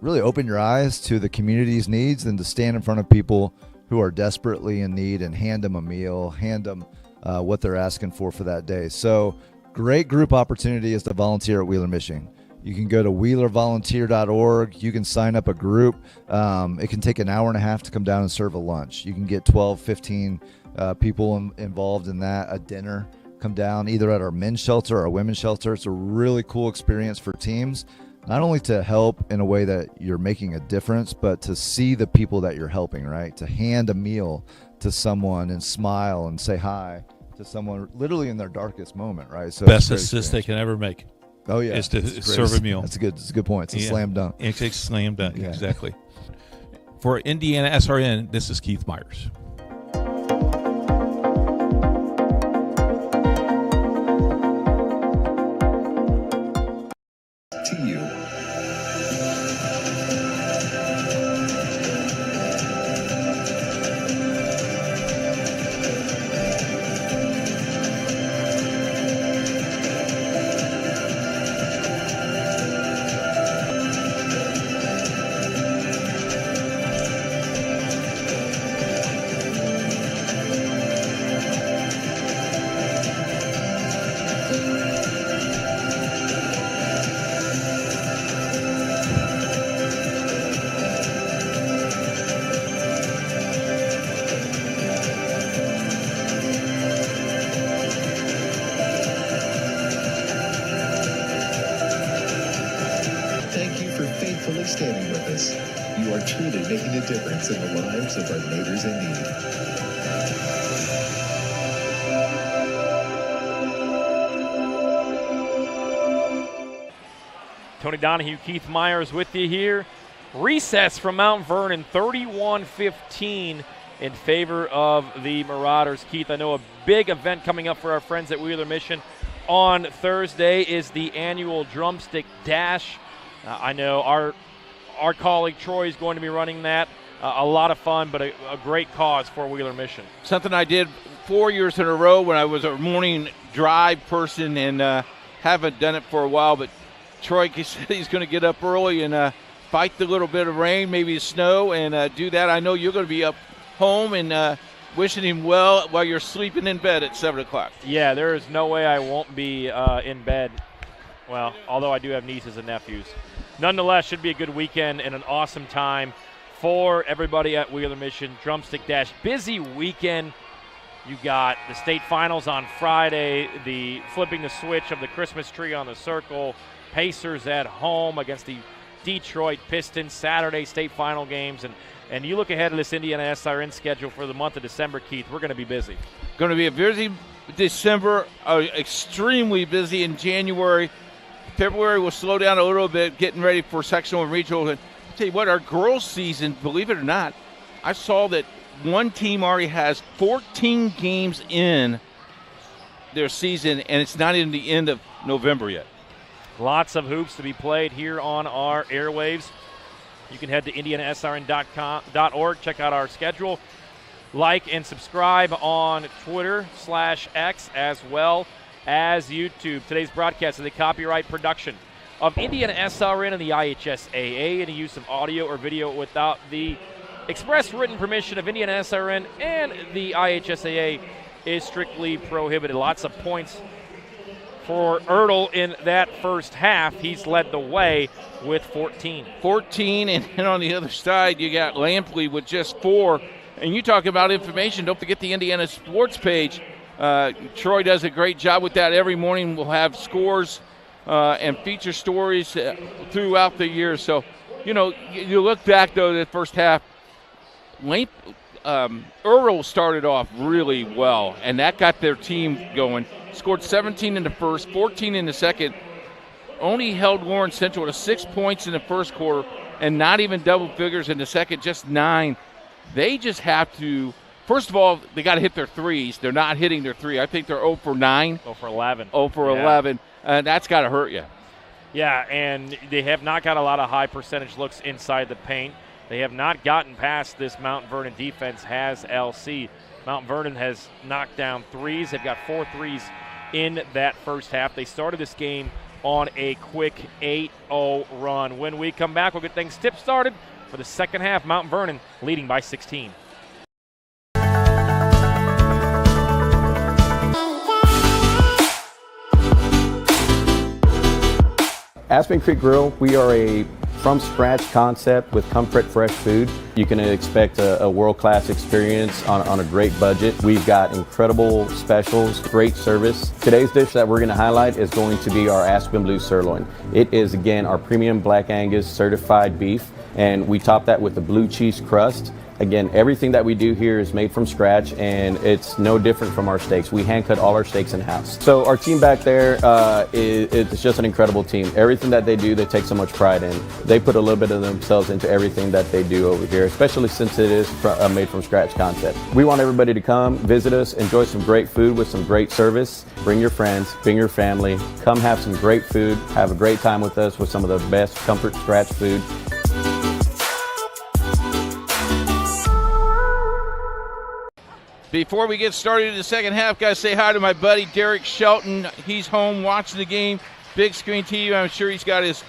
really open your eyes to the community's needs than to stand in front of people who are desperately in need and hand them a meal, hand them what they're asking for that day. So great group opportunity is to volunteer at Wheeler Mission. You can go to wheelervolunteer.org. You can sign up a group. It can take an hour and a half to come down and serve a lunch. You can get 12, 15 people involved in that, a dinner. Come down either at our men's shelter or our women's shelter. It's a really cool experience for teams, not only to help in a way that you're making a difference, but to see the people that you're helping, right? To hand a meal to someone and smile and say hi to someone literally in their darkest moment, right? So best assist they can ever make. Oh yeah, is to serve a meal. That's a good point. It's a slam dunk. It's a slam dunk, exactly. For Indiana SRN, this is Keith Myers. To you. Standing with us. You are truly making a difference in the lives of our neighbors in need. Tony Donahue, Keith Myers with you here. Recess from Mount Vernon, 31-15 in favor of the Marauders. Keith, I know a big event coming up for our friends at Wheeler Mission on Thursday is the annual Drumstick Dash. I know our colleague Troy is going to be running that. A lot of fun, but a great cause for Wheeler Mission. Something I did 4 years in a row when I was a morning drive person, and haven't done it for a while. But Troy said he's going to get up early and fight the little bit of rain, maybe snow, and do that. I know you're going to be up home and wishing him well while you're sleeping in bed at 7 o'clock. Yeah, there is no way I won't be in bed. Well, although I do have nieces and nephews. Nonetheless, should be a good weekend and an awesome time for everybody at Wheeler Mission. Drumstick Dash, busy weekend. You got the state finals on Friday, the flipping the switch of the Christmas tree on the circle, Pacers at home against the Detroit Pistons, Saturday state final games, and you look ahead to this Indiana SRN schedule for the month of December, Keith. We're going to be busy. Going to be a busy December, extremely busy in January. February will slow down a little bit, getting ready for sectional and regional. And I'll tell you what, our girls' season, believe it or not, I saw that one team already has 14 games in their season, and it's not in the end of November yet. Lots of hoops to be played here on our airwaves. You can head to IndianaSRN.org, check out our schedule. Like and subscribe on Twitter/X as well as YouTube. Today's broadcast is a copyright production of Indiana SRN and the IHSAA. Any use of audio or video without the express written permission of Indiana SRN and the IHSAA is strictly prohibited. Lots of points for Ertl in that first half. He's led the way with 14. 14, and on the other side, you got Lampley with just 4. And you talk about information, don't forget the Indiana Sports page. Troy does a great job with that. Every morning we'll have scores and feature stories throughout the year. So, you know, you look back, though, the first half, Earl started off really well, and that got their team going. Scored 17 in the first, 14 in the second. Only held Lawrence Central to 6 points in the first quarter and not even double figures in the second, just 9. They just have to, first of all, they got to hit their threes. They're not hitting their three. I think they're 0 for 9. 0 for 11. 0 for 11. That's got to hurt you. Yeah, and they have not got a lot of high percentage looks inside the paint. They have not gotten past this Mount Vernon defense, has LC. Mount Vernon has knocked down threes. They've got 4 threes in that first half. They started this game on a quick 8-0 run. When we come back, we'll get things tip-started for the second half. Mount Vernon leading by 16. Aspen Creek Grill, we are a from-scratch concept with comfort fresh food. You can expect a world-class experience on a great budget. We've got incredible specials, great service. Today's dish that we're going to highlight is going to be our Aspen Blue Sirloin. It is, again, our premium Black Angus certified beef, and we top that with a blue cheese crust. Again, everything that we do here is made from scratch, and it's no different from our steaks. We hand cut all our steaks in-house. So our team back there, it's just an incredible team. Everything that they do, they take so much pride in. They put a little bit of themselves into everything that they do over here, especially since it is a made from scratch concept. We want everybody to come, visit us, enjoy some great food with some great service. Bring your friends, bring your family, come have some great food, have a great time with us with some of the best comfort scratch food. Before we get started in the second half, got to say hi to my buddy Derek Shelton. He's home watching the game, big screen TV. I'm sure he's got his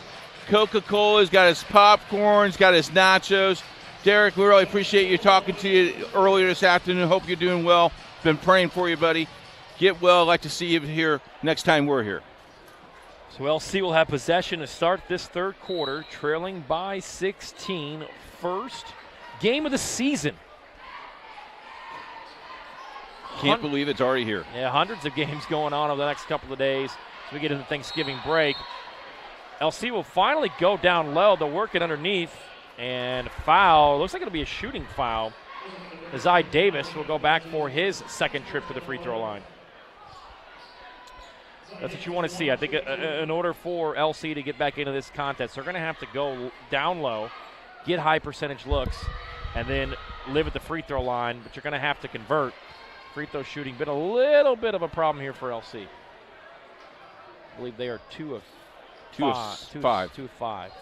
Coca-Cola, he's got his popcorn, he's got his nachos. Derek, we really appreciate you talking to you earlier this afternoon. Hope you're doing well. Been praying for you, buddy. Get well. I'd like to see you here next time we're here. So LC will have possession to start this third quarter, trailing by 16. First game of the season. Can't believe it's already here. Yeah, hundreds of games going on over the next couple of days as we get into Thanksgiving break. LC will finally go down low. They'll work it underneath and foul. Looks like it'll be a shooting foul. Azai Davis will go back for his second trip to the free throw line. That's what you want to see. I think in order for LC to get back into this contest, they're going to have to go down low, get high percentage looks, and then live at the free throw line, but you're going to have to convert. Free throw shooting been a little bit of a problem here for LC. I believe they are 2 of 5.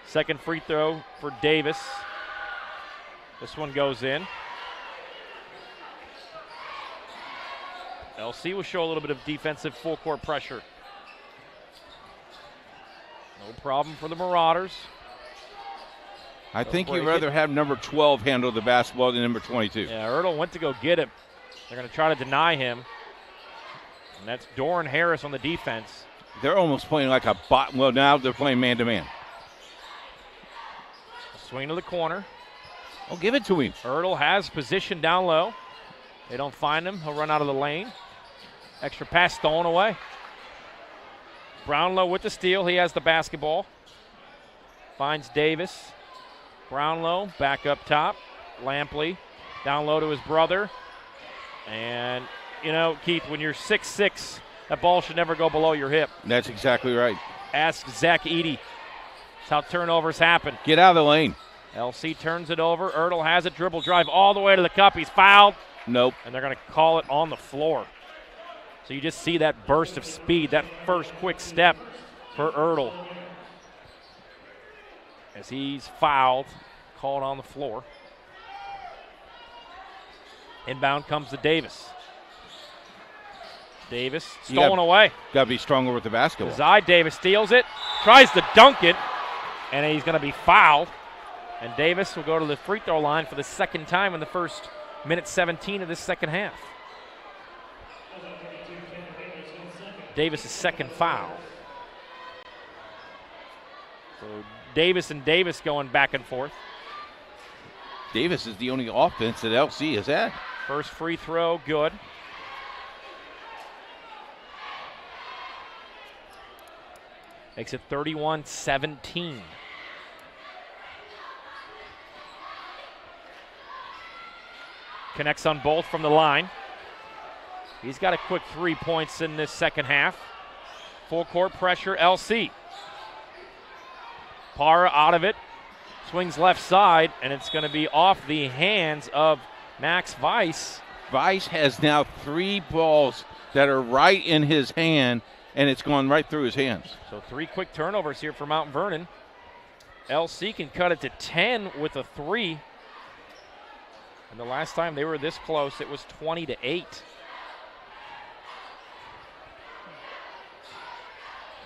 Second free throw for Davis. This one goes in. LC will show a little bit of defensive full court pressure. No problem for the Marauders. I think you'd rather have number 12 handle the basketball than number 22. Yeah, Ertl went to go get him. They're going to try to deny him. And that's Doran Harris on the defense. They're almost playing like a bot. Well, now they're playing man-to-man. Swing to the corner. Oh, give it to him. Ertl has position down low. They don't find him. He'll run out of the lane. Extra pass stolen away. Brownlow with the steal. He has the basketball. Finds Davis. Brownlow back up top. Lampley down low to his brother. And, you know, Keith, when you're 6'6", that ball should never go below your hip. That's exactly right. Ask Zach Eady. That's how turnovers happen. Get out of the lane. LC turns it over. Ertl has it. Dribble drive all the way to the cup. He's fouled. Nope. And they're going to call it on the floor. So you just see that burst of speed, that first quick step for Ertl. As he's fouled, called on the floor. Inbound comes to Davis. Davis stolen away. Got to be stronger with the basketball. Azai Davis steals it, tries to dunk it, and he's going to be fouled. And Davis will go to the free throw line for the second time in the first minute 17 of this second half. Davis' second foul. So Davis and Davis going back and forth. Davis is the only offense that LC has had. First free throw, good. Makes it 31-17. Connects on both from the line. He's got a quick 3 points in this second half. Full court pressure, LC. Parra out of it. Swings left side, and it's going to be off the hands of Max Weiss. Weiss has now 3 balls that are right in his hand, and it's gone right through his hands. So 3 quick turnovers here for Mount Vernon. LC can cut it to 10 with a 3. And the last time they were this close, it was 20-8.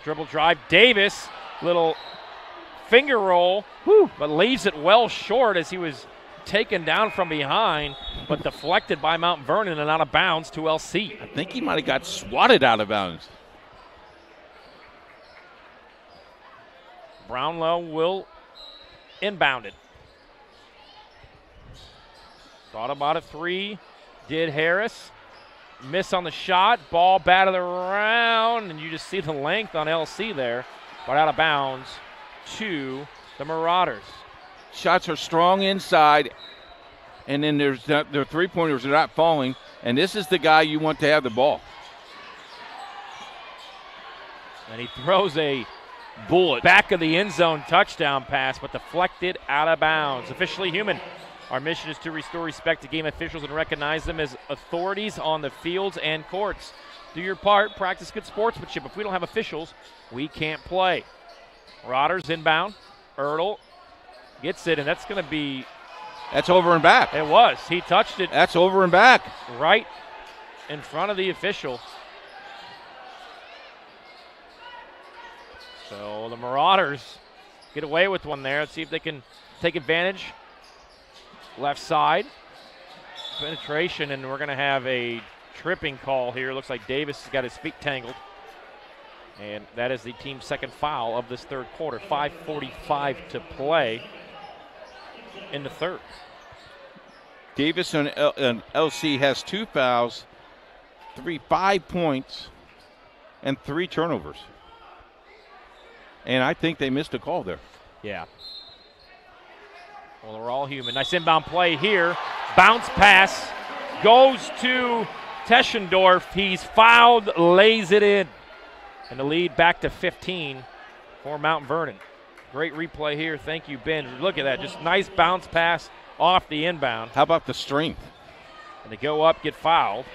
Dribble drive, Davis, little finger roll, but leaves it well short as he was taken down from behind, but deflected by Mount Vernon and out of bounds to LC. I think he might have got swatted out of bounds. Brownlow will inbound it. Thought about a three. Did Harris. Miss on the shot. Ball batted around. And you just see the length on LC there. But out of bounds to the Marauders. Shots are strong inside. And then their three-pointers are not falling. And this is the guy you want to have the ball. And he throws a bullet back of the end zone touchdown pass, but deflected out of bounds. Officially human. Our mission is to restore respect to game officials and recognize them as authorities on the fields and courts. Do your part, practice good sportsmanship. If we don't have officials, we can't play. Marauders inbound. Ertl gets it, and that's going to be... That's over and back. It was. He touched it. That's over and back. Right in front of the official. So the Marauders get away with one there. Let's see if they can take advantage. Left side. Penetration, and we're going to have a tripping call here. Looks like Davis has got his feet tangled. And that is the team's second foul of this third quarter. 5:45 to play in the third. Davis and LC has 2 fouls, 5 points, and 3 turnovers. And I think they missed a call there. Yeah. Well, we're all human. Nice inbound play here. Bounce pass goes to Teschendorf. He's fouled, lays it in. And the lead back to 15 for Mount Vernon. Great replay here. Thank you, Ben. Look at that. Just nice bounce pass off the inbound. How about the strength? And they go up, get fouled.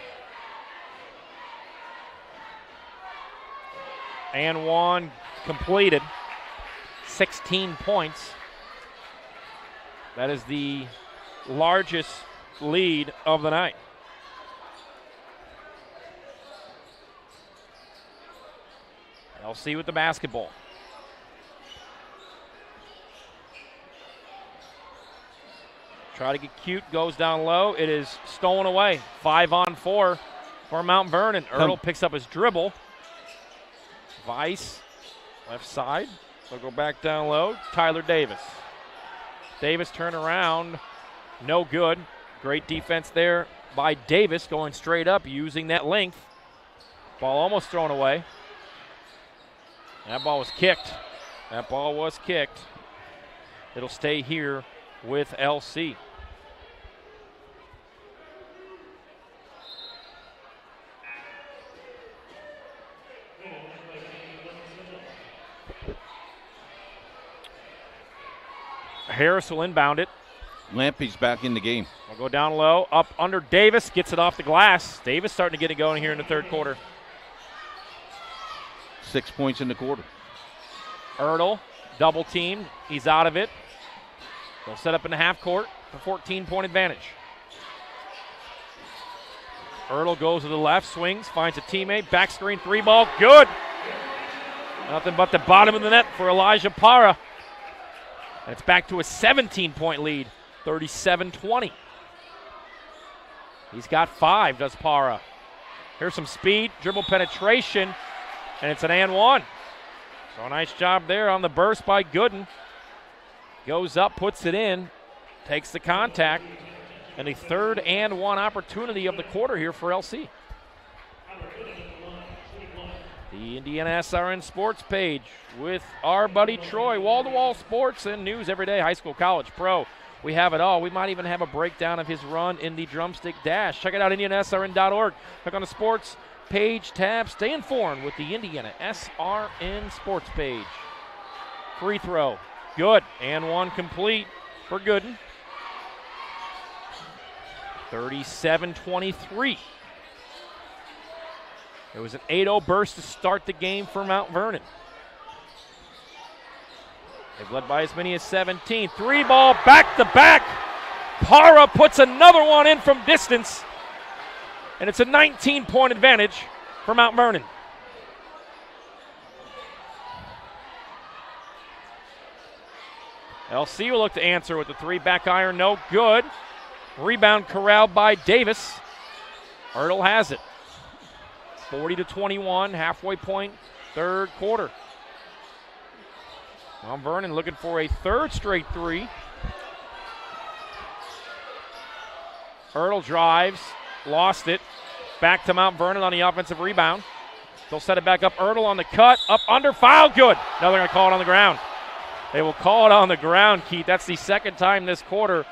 And one completed. 16 points. That is the largest lead of the night. LC with the basketball. Try to get cute, goes down low. It is stolen away. 5-on-4 for Mount Vernon. Ertl picks up his dribble. Weiss, left side. They'll go back down low. Tyler Davis. Davis turn around. No good. Great defense there by Davis going straight up using that length. Ball almost thrown away. That ball was kicked. That ball was kicked. It'll stay here with LC. Harris will inbound it. Lampy's back in the game. We'll go down low, up under Davis, gets it off the glass. Davis starting to get it going here in the third quarter. 6 points in the quarter. Ertl, double teamed. He's out of it. They'll set up in the half court for 14-point advantage. Ertl goes to the left, swings, finds a teammate, back screen, 3-ball, good. Nothing but the bottom of the net for Elijah Parra. And it's back to a 17-point lead, 37-20. He's got 5, does Parra. Here's some speed, dribble penetration, and it's an and one. So a nice job there on the burst by Gooden. Goes up, puts it in, takes the contact, and a third and one opportunity of the quarter here for LC. The IndianaSRN Sports page with our buddy Troy. Wall-to-wall sports and news every day, high school, college, pro. We have it all. We might even have a breakdown of his run in the drumstick dash. Check it out, IndianaSRN.org. Click on the sports page tab. Stay informed with the IndianaSRN Sports page. Free throw. Good. And one complete for Gooden. 37-23. It was an 8-0 burst to start the game for Mount Vernon. They've led by as many as 17. 3-ball, back-to-back. Parra puts another one in from distance. And it's a 19-point advantage for Mount Vernon. LC will look to answer with the 3 back iron, no good. Rebound corralled by Davis. Ertl has it. 40-21, halfway point, third quarter. Mount Vernon looking for a third straight three. Ertl drives, lost it. Back to Mount Vernon on the offensive rebound. They'll set it back up. Ertl on the cut, up under, foul, good. Now they're going to call it on the ground. They will call it on the ground, Keith. That's the second time this quarter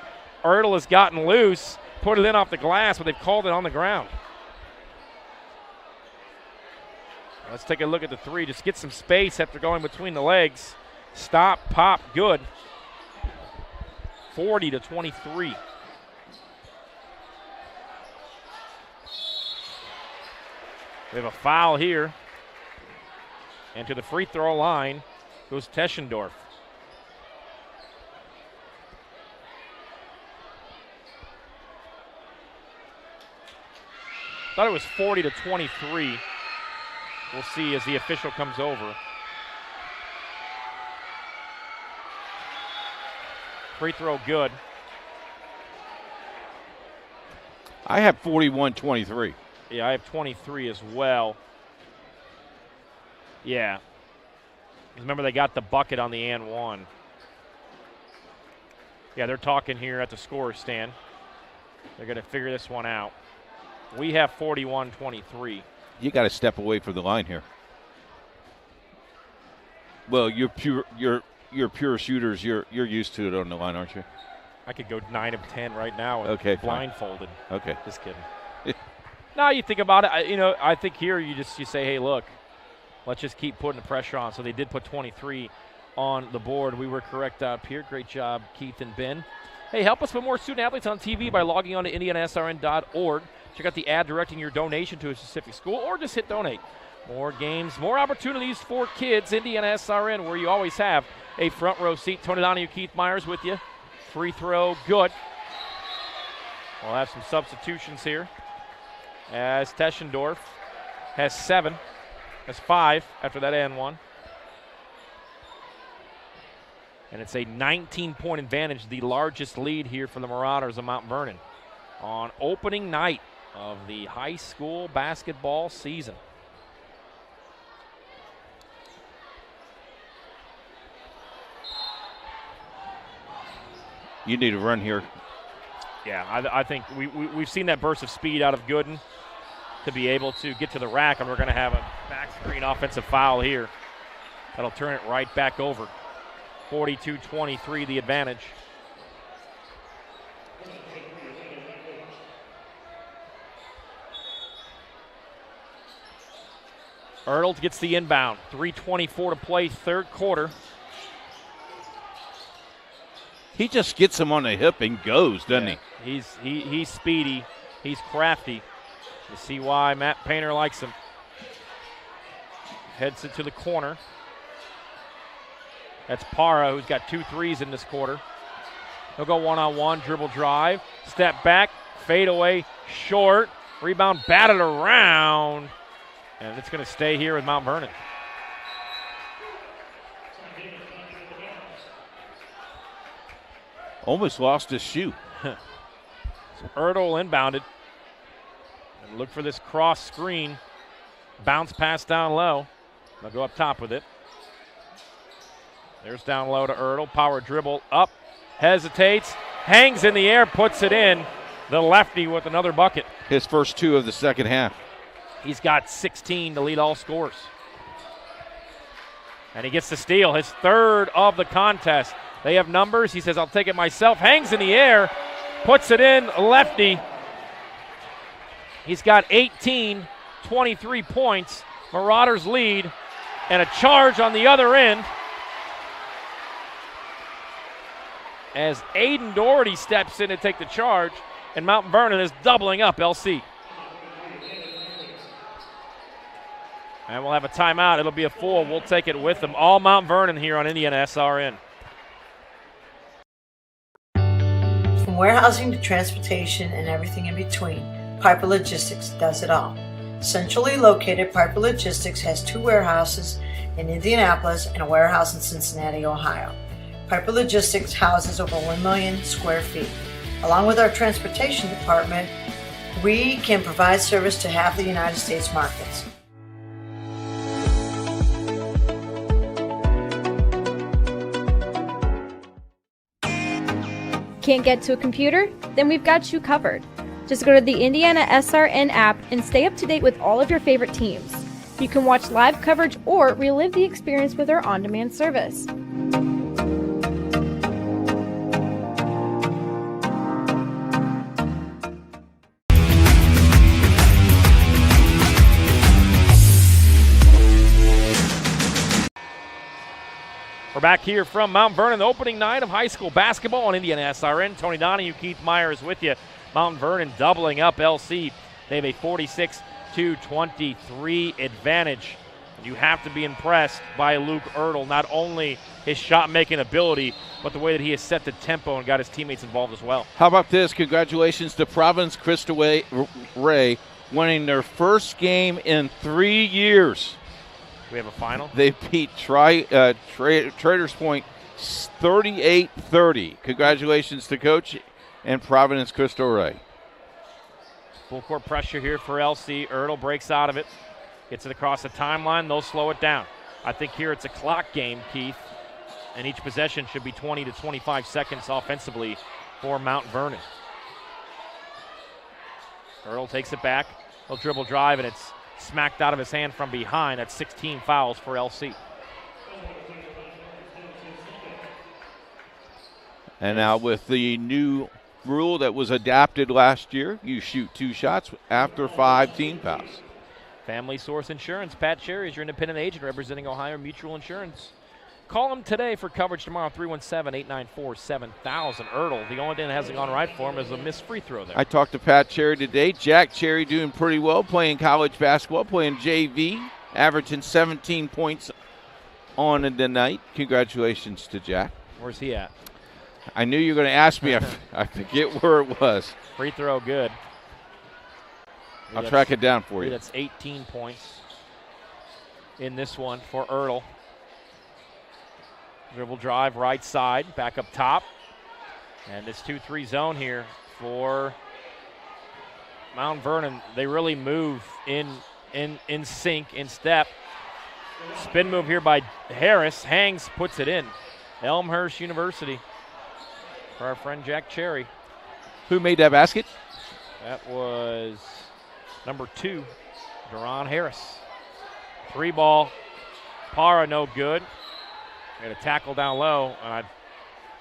Ertl has gotten loose, put it in off the glass, but they've called it on the ground. Let's take a look at the three. Just get some space after going between the legs. Stop, pop, good. 40-23. We have a foul here. And to the free throw line goes Teschendorf. Thought it was 40-23. We'll see as the official comes over. Free throw good. I have 41-23. Yeah, I have 23 as well. Yeah. Remember, they got the bucket on the and one. Yeah, they're talking here at the scorer's stand. They're going to figure this one out. We have 41-23. You got to step away from the line here. Well, you're pure shooters. You're used to it on the line, aren't you? I could go 9 of 10 right now. Okay, blindfolded. Fine. Okay, just kidding. No, you think about it. I think here you say, hey, look, let's just keep putting the pressure on. So they did put 23 on the board. We were correct up here. Great job, Keith and Ben. Hey, help us put more student athletes on TV by logging on to IndianaSRN.org. Check out the ad directing your donation to a specific school, or just hit donate. More games, more opportunities for kids. IndianaSRN, where you always have a front row seat. Tony Donahue, Keith Myers with you. Free throw, good. We'll have some substitutions here, as Teschendorf has 7. Has 5 after that and one. And it's a 19-point advantage, the largest lead here for the Marauders of Mount Vernon on opening night of the high school basketball season. You need a run here. Yeah, I think we've seen that burst of speed out of Gooden to be able to get to the rack, and we're going to have a back screen offensive foul here. That'll turn it right back over. 42-23, the advantage. Ertl gets the inbound. 3:24 to play, third quarter. He just gets him on the hip and goes, doesn't he? He's speedy. He's crafty. You see why Matt Painter likes him. Heads it to the corner. That's Parra, who's got 2 threes in this quarter. He'll go one-on-one, dribble drive, step back, fade away, short, rebound batted around, and it's going to stay here with Mount Vernon. Almost lost his shoe. So Ertl inbounded. And look for this cross screen. Bounce pass down low. They'll go up top with it. There's down low to Ertl. Power dribble up. Hesitates. Hangs in the air. Puts it in. The lefty with another bucket. His first 2 of the second half. He's got 16 to lead all scores. And he gets the steal. His 3rd of the contest. They have numbers. He says, I'll take it myself. Hangs in the air. Puts it in. Lefty. He's got 18, 23 points. Marauders lead. And a charge on the other end, as Aiden Doherty steps in to take the charge, and Mount Vernon is doubling up LC. And we'll have a timeout. It'll be a full. We'll take it with them. All Mount Vernon here on IndianaSRN. From warehousing to transportation and everything in between, Piper Logistics does it all. Centrally located, Piper Logistics has 2 warehouses in Indianapolis and a warehouse in Cincinnati, Ohio. Piper Logistics houses over 1 million square feet. Along with our transportation department, we can provide service to half the United States markets. Can't get to a computer? Then we've got you covered. Just go to the IndianaSRN app and stay up to date with all of your favorite teams. You can watch live coverage or relive the experience with our on-demand service. We're back here from Mount Vernon, the opening night of high school basketball on IndianaSRN. Tony Donahue, Keith Myers with you. Mount Vernon doubling up LC. They have a 46-23 advantage. You have to be impressed by Luke Ertl, not only his shot-making ability, but the way that he has set the tempo and got his teammates involved as well. How about this? Congratulations to Providence Christo Ray winning their first game in 3 years. We have a final. They beat Traders Point 38-30. Congratulations to Coach and Providence Cristo Rey. Full court pressure here for LC. Ertl breaks out of it. Gets it across the timeline. They'll slow it down. I think here it's a clock game, Keith. And each possession should be 20 to 25 seconds offensively for Mount Vernon. Ertl takes it back. He'll dribble drive, and it's smacked out of his hand from behind. That's 16 fouls for LC. And now with the new rule that was adapted last year, you shoot 2 shots after 5 team fouls. Family Source Insurance. Pat Cherry is your independent agent representing Ohio Mutual Insurance. Call him today for coverage tomorrow, 317-894-7000. Ertl, the only thing that hasn't gone right for him is a missed free throw there. I talked to Pat Cherry today. Jack Cherry doing pretty well, playing college basketball, playing JV, averaging 17 points on the night. Congratulations to Jack. Where's he at? I knew you were going to ask me. I forget where it was. Free throw good. I'll track it down for you. That's 18 points in this one for Ertl. Dribble drive, right side, back up top. And this 2-3 zone here for Mount Vernon. They really move in sync, in step. Spin move here by Harris. Hangs, puts it in. Elmhurst University for our friend Jack Cherry. Who made that basket? That was number 2, Deron Harris. 3 ball. Para no good. Had a tackle down low, and I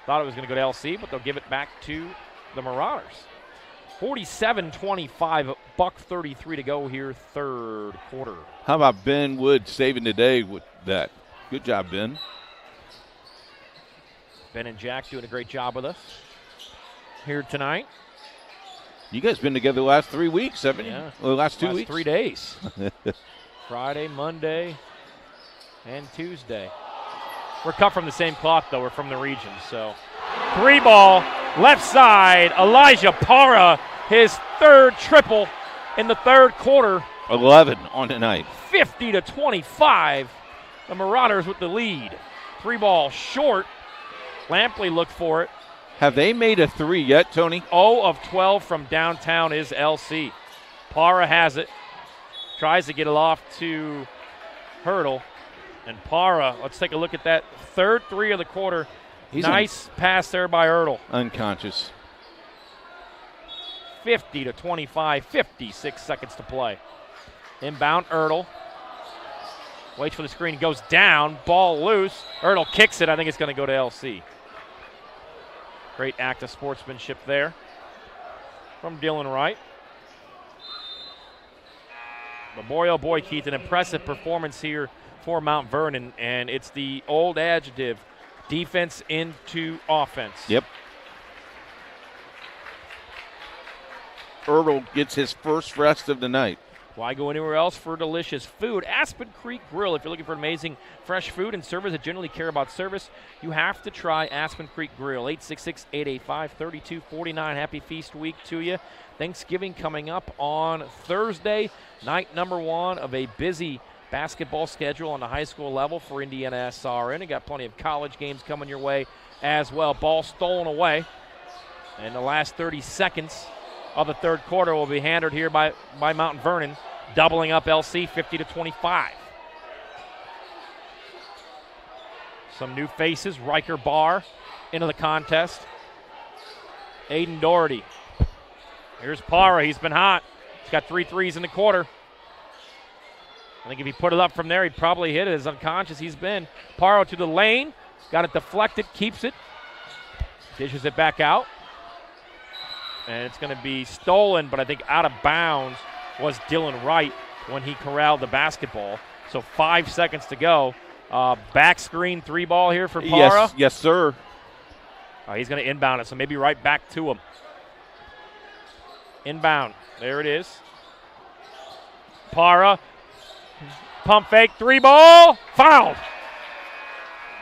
thought it was going to go to LC, but they'll give it back to the Marauders. 47-25, $1:33 to go here, third quarter. How about Ben Wood saving the day with that? Good job, Ben. Ben and Jack doing a great job with us here tonight. You guys been together the last 3 weeks, haven't you? Yeah. Well, the last 2 weeks? 3 days. Friday, Monday, and Tuesday. We're cut from the same cloth, though. We're from the region, so. 3 ball, left side, Elijah Para, his 3rd triple in the 3rd quarter. 11 on the night. 50-25. The Marauders with the lead. 3 ball short. Lampley looked for it. Have they made a 3 yet, Tony? 0 of 12 from downtown is LC. Para has it. Tries to get it off to Ertl. And Para, let's take a look at that 3rd 3 of the quarter. Nice pass there by Ertl. Unconscious. 50-25, 56 seconds to play. Inbound, Ertl. Waits for the screen, goes down, ball loose. Ertl kicks it. I think it's going to go to LC. Great act of sportsmanship there from Dylan Wright. But boy, oh boy, Keith, an impressive performance here for Mount Vernon, and it's the old adjective, defense into offense. Yep. Ertl gets his first rest of the night. Why go anywhere else for delicious food? Aspen Creek Grill. If you're looking for amazing fresh food and servers that generally care about service, you have to try Aspen Creek Grill. 866-885-3249. Happy Feast Week to you. Thanksgiving coming up on Thursday, night number 1 of a busy basketball schedule on the high school level for IndianaSRN. You got plenty of college games coming your way as well. Ball stolen away. And the last 30 seconds of the 3rd quarter will be handled here by Mount Vernon, doubling up LC 50-25. Some new faces. Riker Barr into the contest. Aiden Doherty. Here's Parra. He's been hot. He's got 3 threes in the quarter. I think if he put it up from there, he'd probably hit it. As unconscious he's been. Parra to the lane. Got it deflected. Keeps it. Dishes it back out. And it's going to be stolen, but I think out of bounds was Dylan Wright when he corralled the basketball. So 5 seconds to go. Back screen 3 ball here for Parra. Yes, sir. He's going to inbound it, so maybe right back to him. Inbound. There it is. Parra. Pump fake. 3 ball. Foul.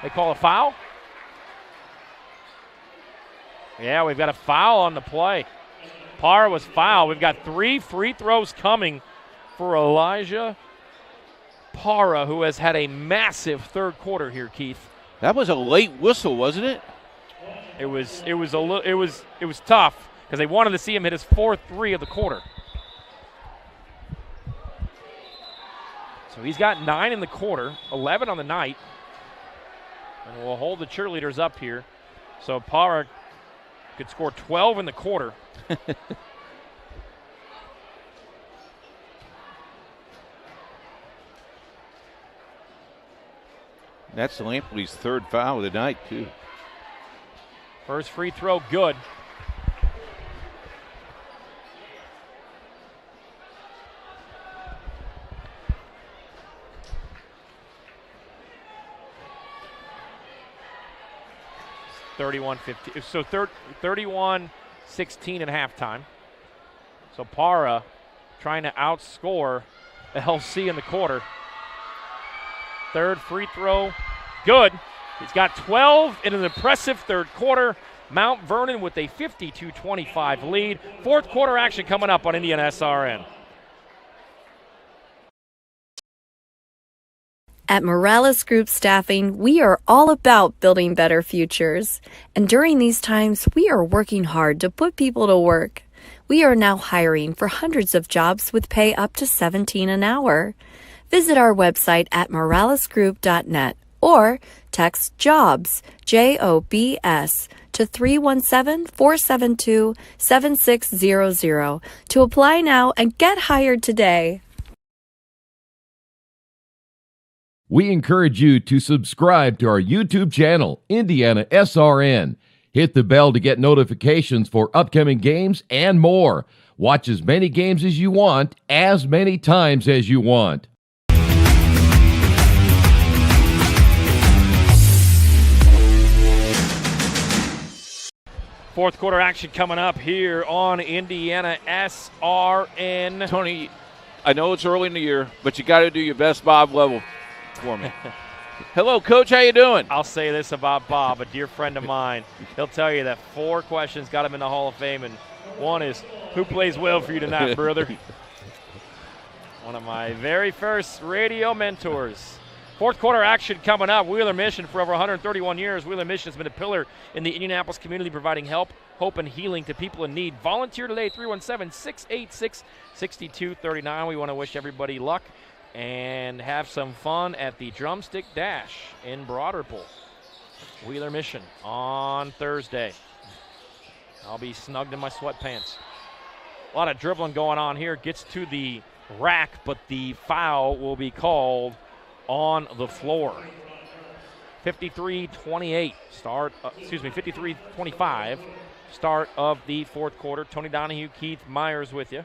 They call a foul? Yeah, we've got a foul on the play. Parra was fouled. We've got 3 free throws coming for Elijah Parra, who has had a massive third quarter here, Keith. That was a late whistle, wasn't it? It was tough because they wanted to see him hit his 4th 3 of the quarter. So he's got 9 in the quarter, 11 on the night. And we'll hold the cheerleaders up here. So Parra could score 12 in the quarter. That's Lampley's 3rd foul of the night, too. First free throw, good. So 31-16 at halftime. So Parra trying to outscore LC in the quarter. 3rd free throw, good. He's got 12 in an impressive 3rd quarter. Mount Vernon with a 52-25 lead. 4th quarter action coming up on IndianaSRN. At Morales Group Staffing, we are all about building better futures. And during these times, we are working hard to put people to work. We are now hiring for hundreds of jobs with pay up to $17 an hour. Visit our website at moralesgroup.net or text JOBS, JOBS, to 317-472-7600 to apply now and get hired today. We encourage you to subscribe to our YouTube channel, IndianaSRN. Hit the bell to get notifications for upcoming games and more. Watch as many games as you want, as many times as you want. Fourth quarter action coming up here on IndianaSRN. Tony, I know it's early in the year, but you got to do your best Bob level for me. Hello, Coach. How you doing? I'll say this about Bob, a dear friend of mine. He'll tell you that 4 questions got him in the Hall of Fame, and one is, who plays well for you tonight, brother? One of my very first radio mentors. Fourth quarter action coming up. Wheeler Mission, for over 131 years, Wheeler Mission has been a pillar in the Indianapolis community, providing help, hope, and healing to people in need. Volunteer today, 317-686-6239. We want to wish everybody luck and have some fun at the Drumstick Dash in Broad Ripple. Wheeler Mission on Thursday. I'll be snugged in my sweatpants. A lot of dribbling going on here. Gets to the rack, but the foul will be called on the floor. 53-28 start, 53-25 start of the fourth quarter. Tony Donahue, Keith Myers with you.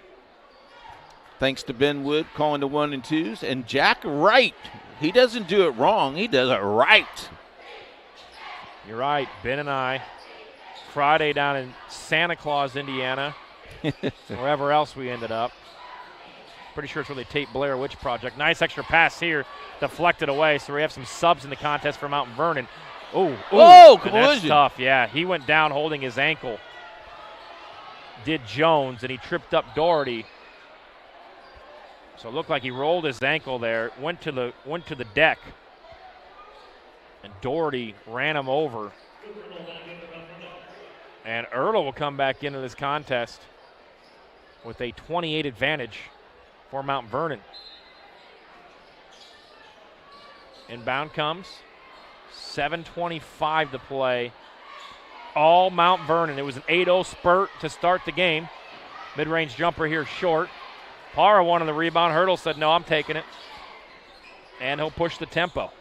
Thanks to Ben Wood calling the 1 and 2s. And Jack Wright, he doesn't do it wrong. He does it right. You're right. Ben and I, Friday down in Santa Claus, Indiana, wherever else we ended up. Pretty sure it's where they taped Blair Witch Project. Nice extra pass here, deflected away. So we have some subs in the contest for Mount Vernon. Oh, collision. That's tough. Yeah, he went down holding his ankle. Did Jones, and he tripped up Doherty. So it looked like he rolled his ankle there, went to the deck, and Doherty ran him over. And Ertl will come back into this contest with a 28 advantage for Mount Vernon. Inbound comes. 7:25 to play. all Mount Vernon. It was an 8-0 spurt to start the game. Mid-range jumper here short. Parra wanted the rebound. Hurdle said, no, I'm taking it. And he'll push the tempo.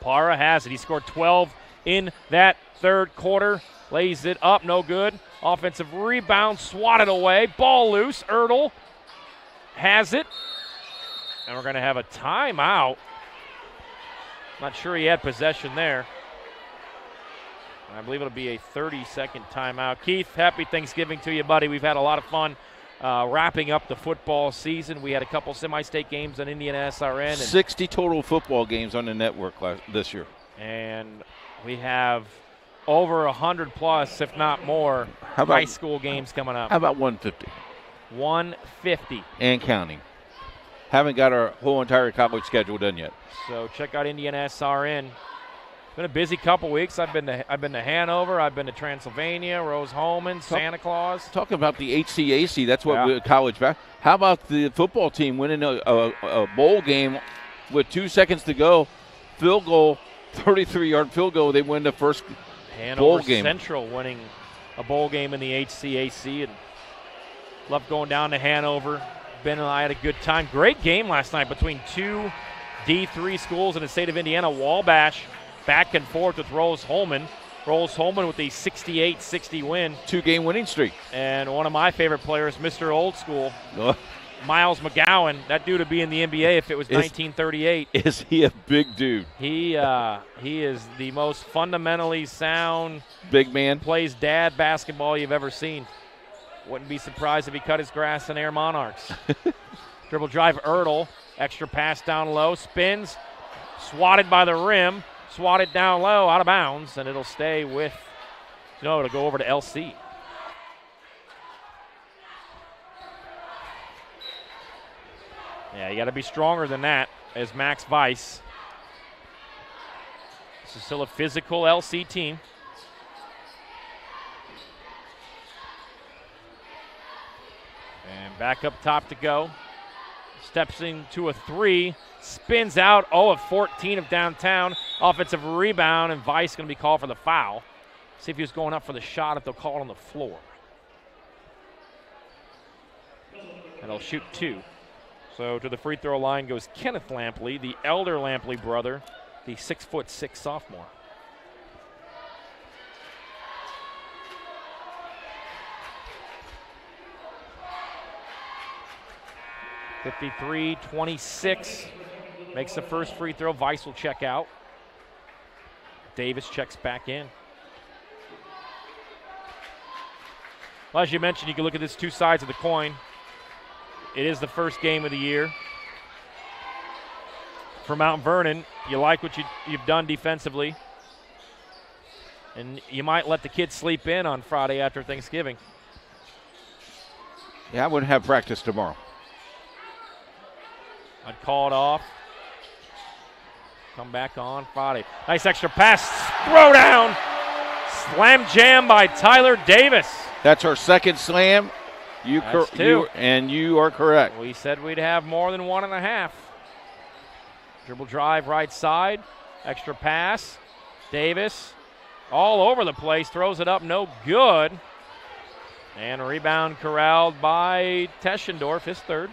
Parra has it. He scored 12 in that third quarter. Lays it up, no good. Offensive rebound, swatted away. Ball loose. Ertl has it. And we're going to have a timeout. Not sure he had possession there. I believe it'll be a 30-second timeout. Keith, happy Thanksgiving to you, buddy. We've had a lot of fun wrapping up the football season. We had a couple semi-state games on SRN. 60 total football games on the network this year. And we have over 100 plus, if not more, high school games coming up. How about 150? 150. And counting. Haven't got our whole entire college schedule done yet. So check out SRN. It's been a busy couple weeks. I've been to Hanover. I've been to Transylvania, Rose-Hulman, Santa Claus. Talking about the HCAC, that's what college back. How about the football team winning a bowl game with 2 seconds to go? Field goal, 33-yard field goal. They win the first bowl game. Hanover Central winning a bowl game in the HCAC, and love going down to Hanover. Ben and I had a good time. Great game last night between two D3 schools in the state of Indiana. Wabash back and forth with Rose-Hulman. Rose-Hulman with a 68-60 win. 2-game winning streak. And one of my favorite players, Mr. Old School, Miles McGowan. That dude would be in the NBA if it was 1938. Is he a big dude? He is the most fundamentally sound big man. Plays dad basketball you've ever seen. Wouldn't be surprised if he cut his grass in Air Monarchs. Dribble drive, Ertl. Extra pass down low. Spins. Swatted by the rim. Swatted down low, out of bounds, and it'll stay with, it'll go over to LC. Yeah, you got to be stronger than that as Max Weiss. This is still a physical LC team. And back up top to go. Steps into a three. Spins out, 0 of 14 of downtown. Offensive rebound, and Weiss going to be called for the foul. See if he was going up for the shot, if they'll call it on the floor. And he'll shoot 2. So to the free throw line goes Kenneth Lampley, the elder Lampley brother, the 6'6" sophomore. (53-26). Makes the first free throw. Weiss will check out. Davis checks back in. Well, as you mentioned, you can look at this two sides of the coin. It is the first game of the year. For Mount Vernon, you like what you've done defensively. And you might let the kids sleep in on Friday after Thanksgiving. Yeah, I wouldn't have practice tomorrow. I'd call it off. Come back on Friday. Nice extra pass. Throw down. Slam jam by Tyler Davis. That's our second slam. You are correct. We said we'd have more than 1.5. Dribble drive right side. Extra pass. Davis all over the place. Throws it up. No good. And a rebound corralled by Teschendorf, his third.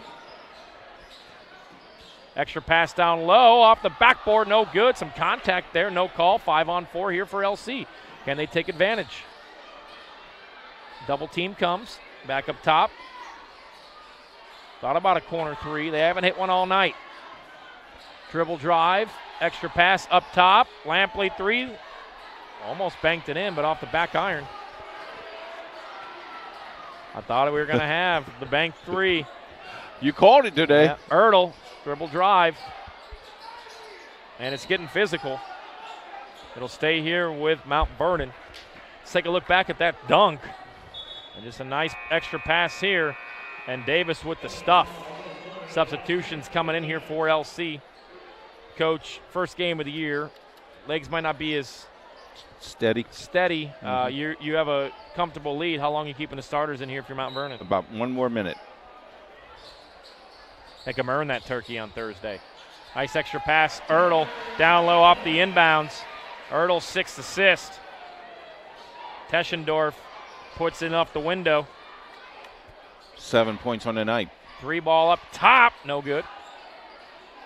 Extra pass down low, off the backboard, no good. Some contact there, no call. 5-on-4 here for LC. Can they take advantage? Double team comes, back up top. Thought about a corner three. They haven't hit one all night. Dribble drive, extra pass up top. Lampley three, almost banked it in, but off the back iron. I thought we were going to have the bank three. You called it today. Yeah, Ertl. Dribble drive, and it's getting physical. It'll stay here with Mount Vernon. Let's take a look back at that dunk. And just a nice extra pass here, and Davis with the stuff. Substitutions coming in here for LC. Coach, first game of the year. Legs might not be as steady. Mm-hmm. You have a comfortable lead. How long are you keeping the starters in here for Mount Vernon? About 1 more minute. Make them earn that turkey on Thursday. Nice extra pass. Ertl down low off the inbounds. Ertl's 6th assist. Teschendorf puts it off the window. 7 points on the night. 3 ball up top, no good.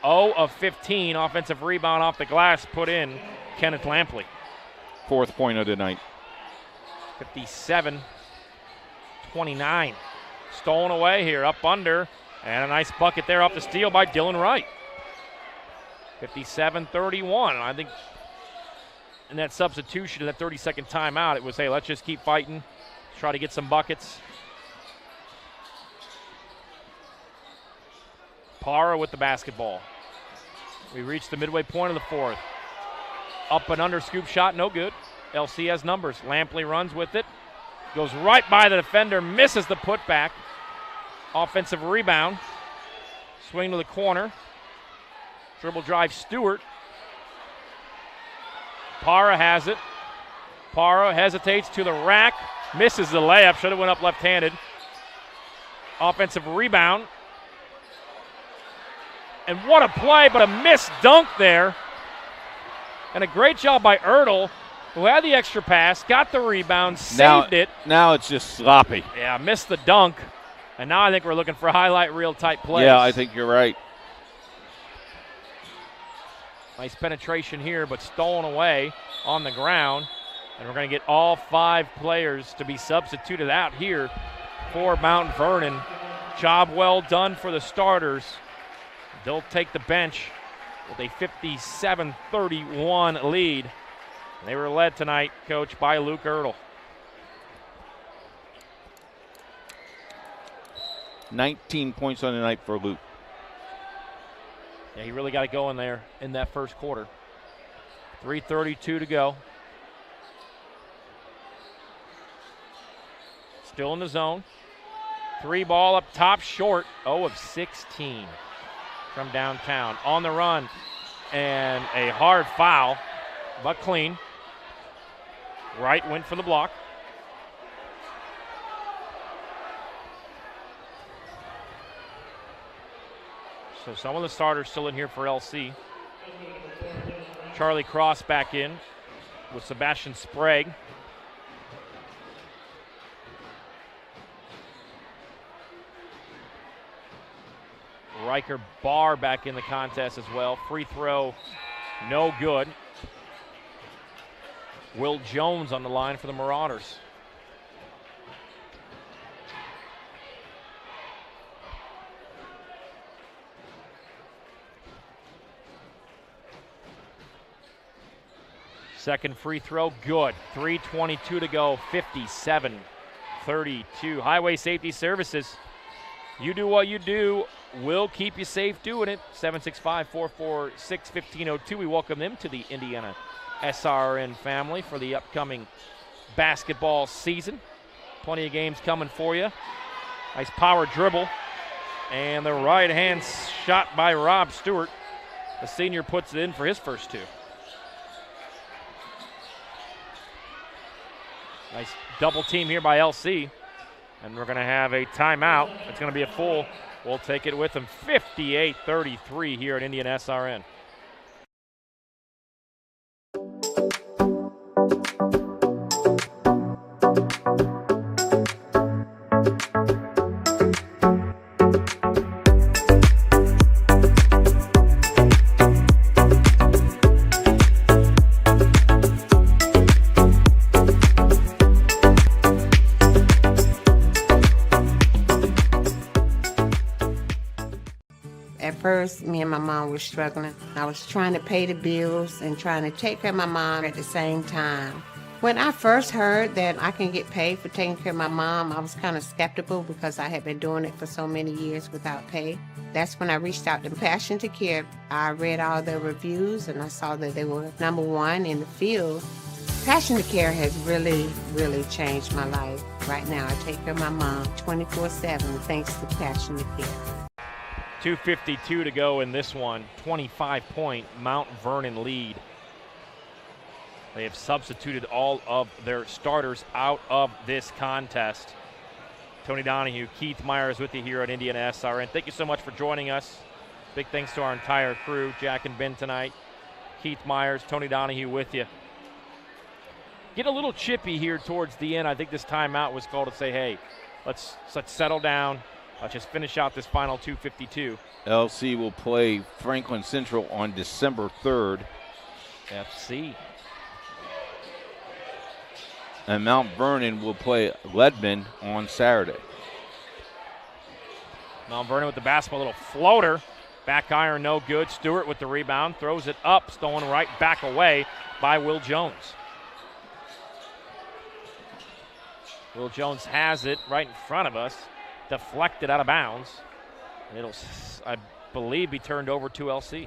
0 of 15, offensive rebound off the glass, put in Kenneth Lampley. 4th point of the night. 57-29. Stolen away here, up under, and a nice bucket there off the steal by Dylan Wright. 57-31. I think in that substitution, in that 30-second timeout, it was, hey, let's just keep fighting, try to get some buckets. Parra with the basketball. We reached the midway point of the 4th. Up and under scoop shot, no good. LC has numbers. Lampley runs with it. Goes right by the defender, misses the putback. Offensive rebound. Swing to the corner. Dribble drive Stewart. Parra has it. Parra hesitates to the rack. Misses the layup. Should have went up left-handed. Offensive rebound. And what a play, but a missed dunk there. And a great job by Ertl, who had the extra pass, got the rebound, saved it. Now it's just sloppy. Yeah, missed the dunk. And now I think we're looking for highlight reel type plays. Yeah, I think you're right. Nice penetration here, but stolen away on the ground. And we're going to get all 5 players to be substituted out here for Mount Vernon. Job well done for the starters. They'll take the bench with a 57-31 lead. They were led tonight, Coach, by Luke Ertl. 19 points on the night for Luke. Yeah, he really got it going there in that first quarter. 3:32 to go. Still in the zone. 3 ball up top, short. 0 of 16 from downtown. On the run, and a hard foul, but clean. Wright went for the block. So some of the starters still in here for LC. Charlie Cross back in with Sebastian Sprague. Riker Barr back in the contest as well. Free throw, no good. Will Jones on the line for the Marauders. Second free throw, good. 3:22 to go, 57-32. Highway Safety Services. You do what you do, we'll keep you safe doing it. 765-446-1502. We welcome them to the Indiana SRN family for the upcoming basketball season. Plenty of games coming for you. Nice power dribble. And the right hand shot by Rob Stewart. The senior puts it in for his first 2. Nice double team here by LC. And we're going to have a timeout. It's going to be a full. We'll take it with them. 58-33 here at IndianaSRN. First, me and my mom were struggling. I was trying to pay the bills and trying to take care of my mom at the same time. When I first heard that I can get paid for taking care of my mom, I was kind of skeptical because I had been doing it for so many years without pay. That's when I reached out to Passion to Care. I read all the reviews and I saw that they were #1 in the field. Passion to Care has really, really changed my life. Right now, I take care of my mom 24/7 thanks to Passion to Care. 2:52 to go in this one. 25-point Mount Vernon lead. They have substituted all of their starters out of this contest. Tony Donahue, Keith Myers with you here at IndianaSRN. Thank you so much for joining us. Big thanks to our entire crew, Jack and Ben tonight. Keith Myers, Tony Donahue with you get a little chippy here towards the end. I think this timeout was called to say, hey, let's settle down. Let's just finish out this final 2:52. LC will play Franklin Central on December 3rd. FC. And Mount Vernon will play Leadman on Saturday. Mount Vernon with the basketball, little floater. Back iron, no good. Stewart with the rebound, throws it up, stolen right back away by Will Jones. Will Jones has it right in front of us, deflected out of bounds. And it'll, I believe, be turned over to LC.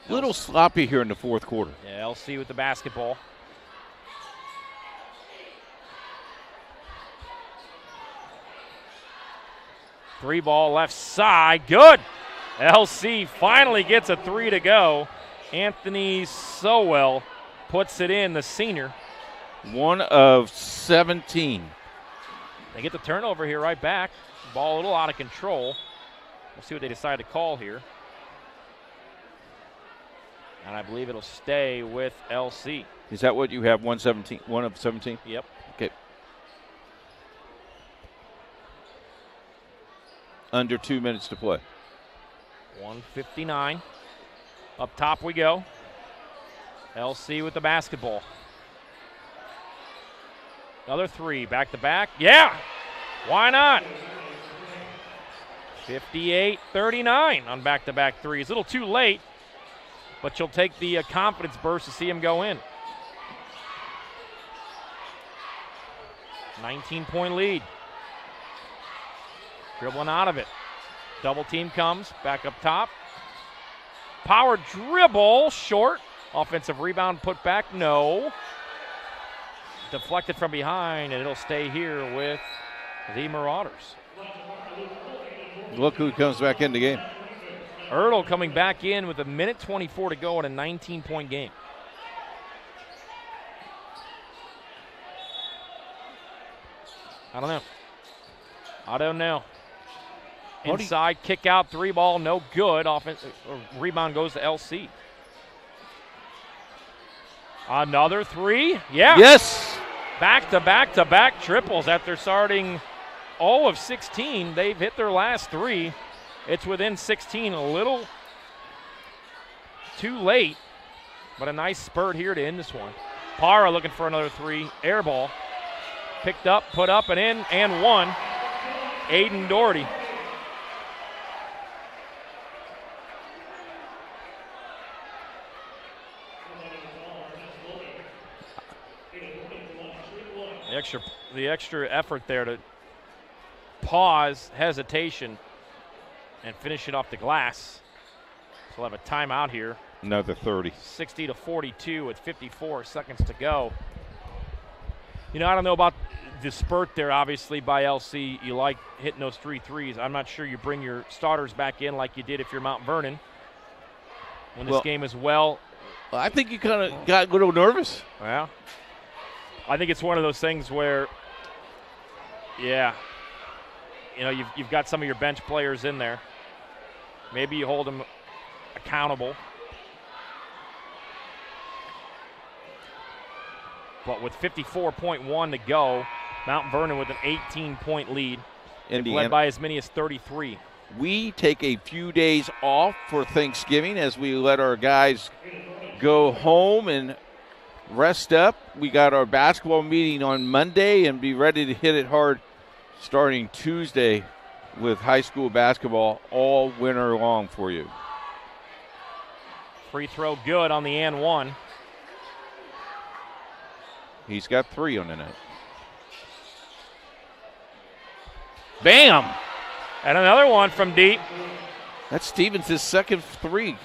Little sloppy here in the fourth quarter. Yeah, LC with the basketball. Three ball left side, good. LC finally gets a three to go. Anthony Sowell puts it in, the senior. 1 of 17. They get the turnover here right back. Ball a little out of control. We'll see what they decide to call here. And I believe it'll stay with LC. Is that what you have, 1 of 17? Yep. Okay. Under 2 minutes to play. 1:59. Up top we go. LC with the basketball. Another three, back to back. Yeah, why not? 58-39 on back-to-back threes. A little too late, but you'll take the confidence burst to see him go in. 19-point lead. Dribbling out of it. Double team comes, back up top. Power dribble, short. Offensive rebound put back, no. Deflected from behind, and it'll stay here with the Marauders. Look who comes back in the game. Ertl coming back in with 1:24 to go in a 19-point game. I don't know. Inside kick out, three ball, no good. Rebound goes to LC. Another three, yeah. Yes. Back to back to back triples after starting 0 of 16. They've hit their last three. It's within 16, a little too late, but a nice spurt here to end this one. Parra looking for another three, air ball. Picked up, put up and in, and one. Aiden Doherty. The extra effort there to pause, hesitation, and finish it off the glass. So we'll have a timeout here. Another 30. 60-42 with 54 seconds to go. You know, I don't know about the spurt there, obviously, by LC. You like hitting those 3 threes. I'm not sure you bring your starters back in like you did if you're Mount Vernon. When this game is well. I think you kind of got a little nervous. Well, I think it's one of those things where, yeah, you know, you've got some of your bench players in there. Maybe you hold them accountable. But with 54.1 to go, Mount Vernon with an 18-point lead. Indiana Led by as many as 33. We take a few days off for Thanksgiving as we let our guys go home and rest up. We got our basketball meeting on Monday and be ready to hit it hard starting Tuesday with high school basketball all winter long for you. Free throw good on the and one. He's got 3 on the night. Bam! And another one from deep. That's Stevens' second 3.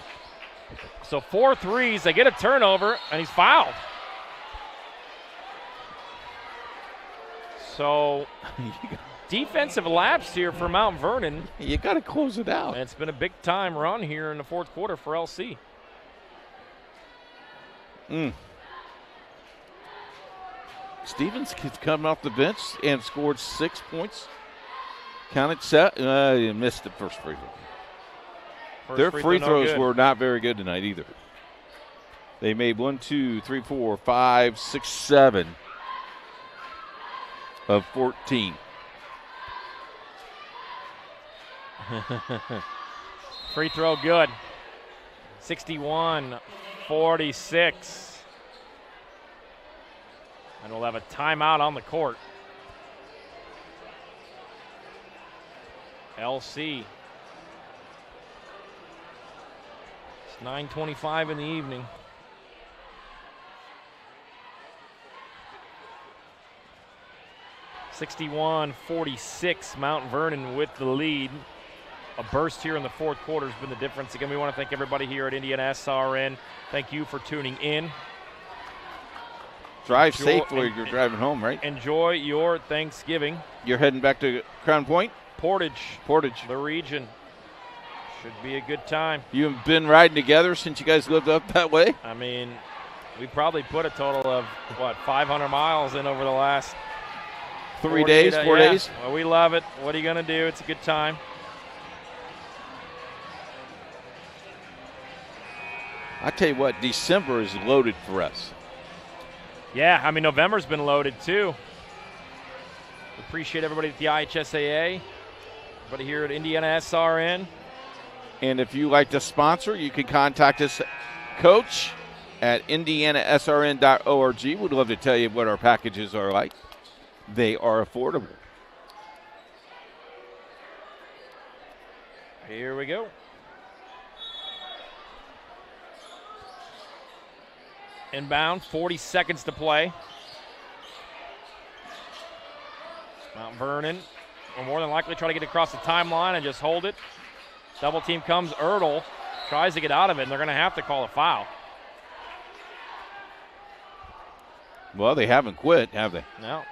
So 4 threes. They get a turnover, and he's fouled. So defensive lapse here for Mount Vernon. You got to close it out. And it's been a big-time run here in the fourth quarter for LC. Stevens coming off the bench and scored 6 points. Counted set. He missed the first free throw. Their free throws were not very good tonight either. They made 1, 2, 3, 4, 5, 6, 7 of 14. Free throw good. 61-46. And we'll have a timeout on the court. LC. It's 9:25 in the evening. (61-46). Mount Vernon with the lead. A burst here in the fourth quarter has been the difference. Again, we want to thank everybody here at IndianaSRN. Thank you for tuning in. Drive safe while you're driving home, right? Enjoy your Thanksgiving. You're heading back to Crown Point? Portage. Portage. The region. Should be a good time. You have been riding together since you guys lived up that way? I mean, we probably put a total of, 500 miles in over the last 4 days? Well, we love it. What are you going to do? It's a good time. I tell you what, December is loaded for us. Yeah, I mean, November's been loaded too. Appreciate everybody at the IHSAA, everybody here at IndianaSRN. And if you like to sponsor, you can contact us, Coach, at IndianaSRN.org. We'd love to tell you what our packages are like. They are affordable. Here we go. Inbound, 40 seconds to play. Mount Vernon will more than likely try to get across the timeline and just hold it. Double team comes. Ertl tries to get out of it, and they're going to have to call a foul. Well, they haven't quit, have they? No.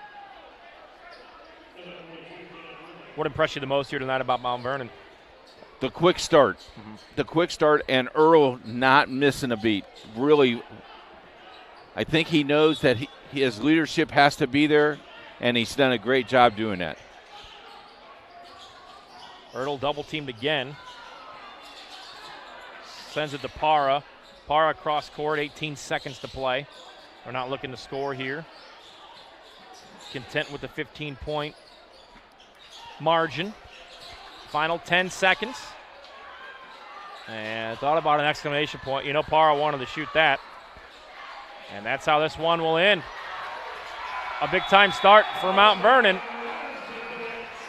What impressed you the most here tonight about Mount Vernon? The quick start. Mm-hmm. The quick start and Earl not missing a beat. Really, I think he knows that his leadership has to be there, and he's done a great job doing that. Ertl double teamed again. Sends it to Para. Para cross court, 18 seconds to play. They're not looking to score here. Content with the 15-point margin. Final 10 seconds. And thought about an exclamation point. You know, Para wanted to shoot that. And that's how this one will end. A big-time start for Mount Vernon.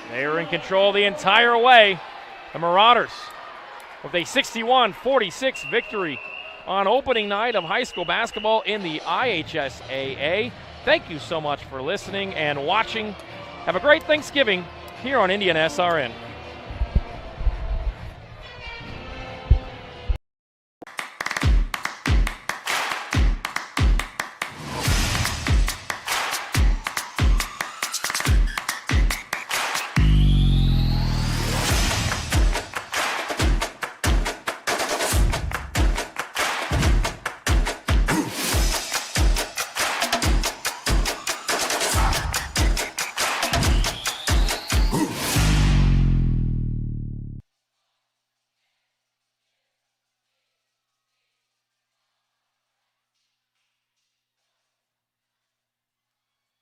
They were in control the entire way. The Marauders with a 61-46 victory on opening night of high school basketball in the IHSAA. Thank you so much for listening and watching. Have a great Thanksgiving here on IndianaSRN.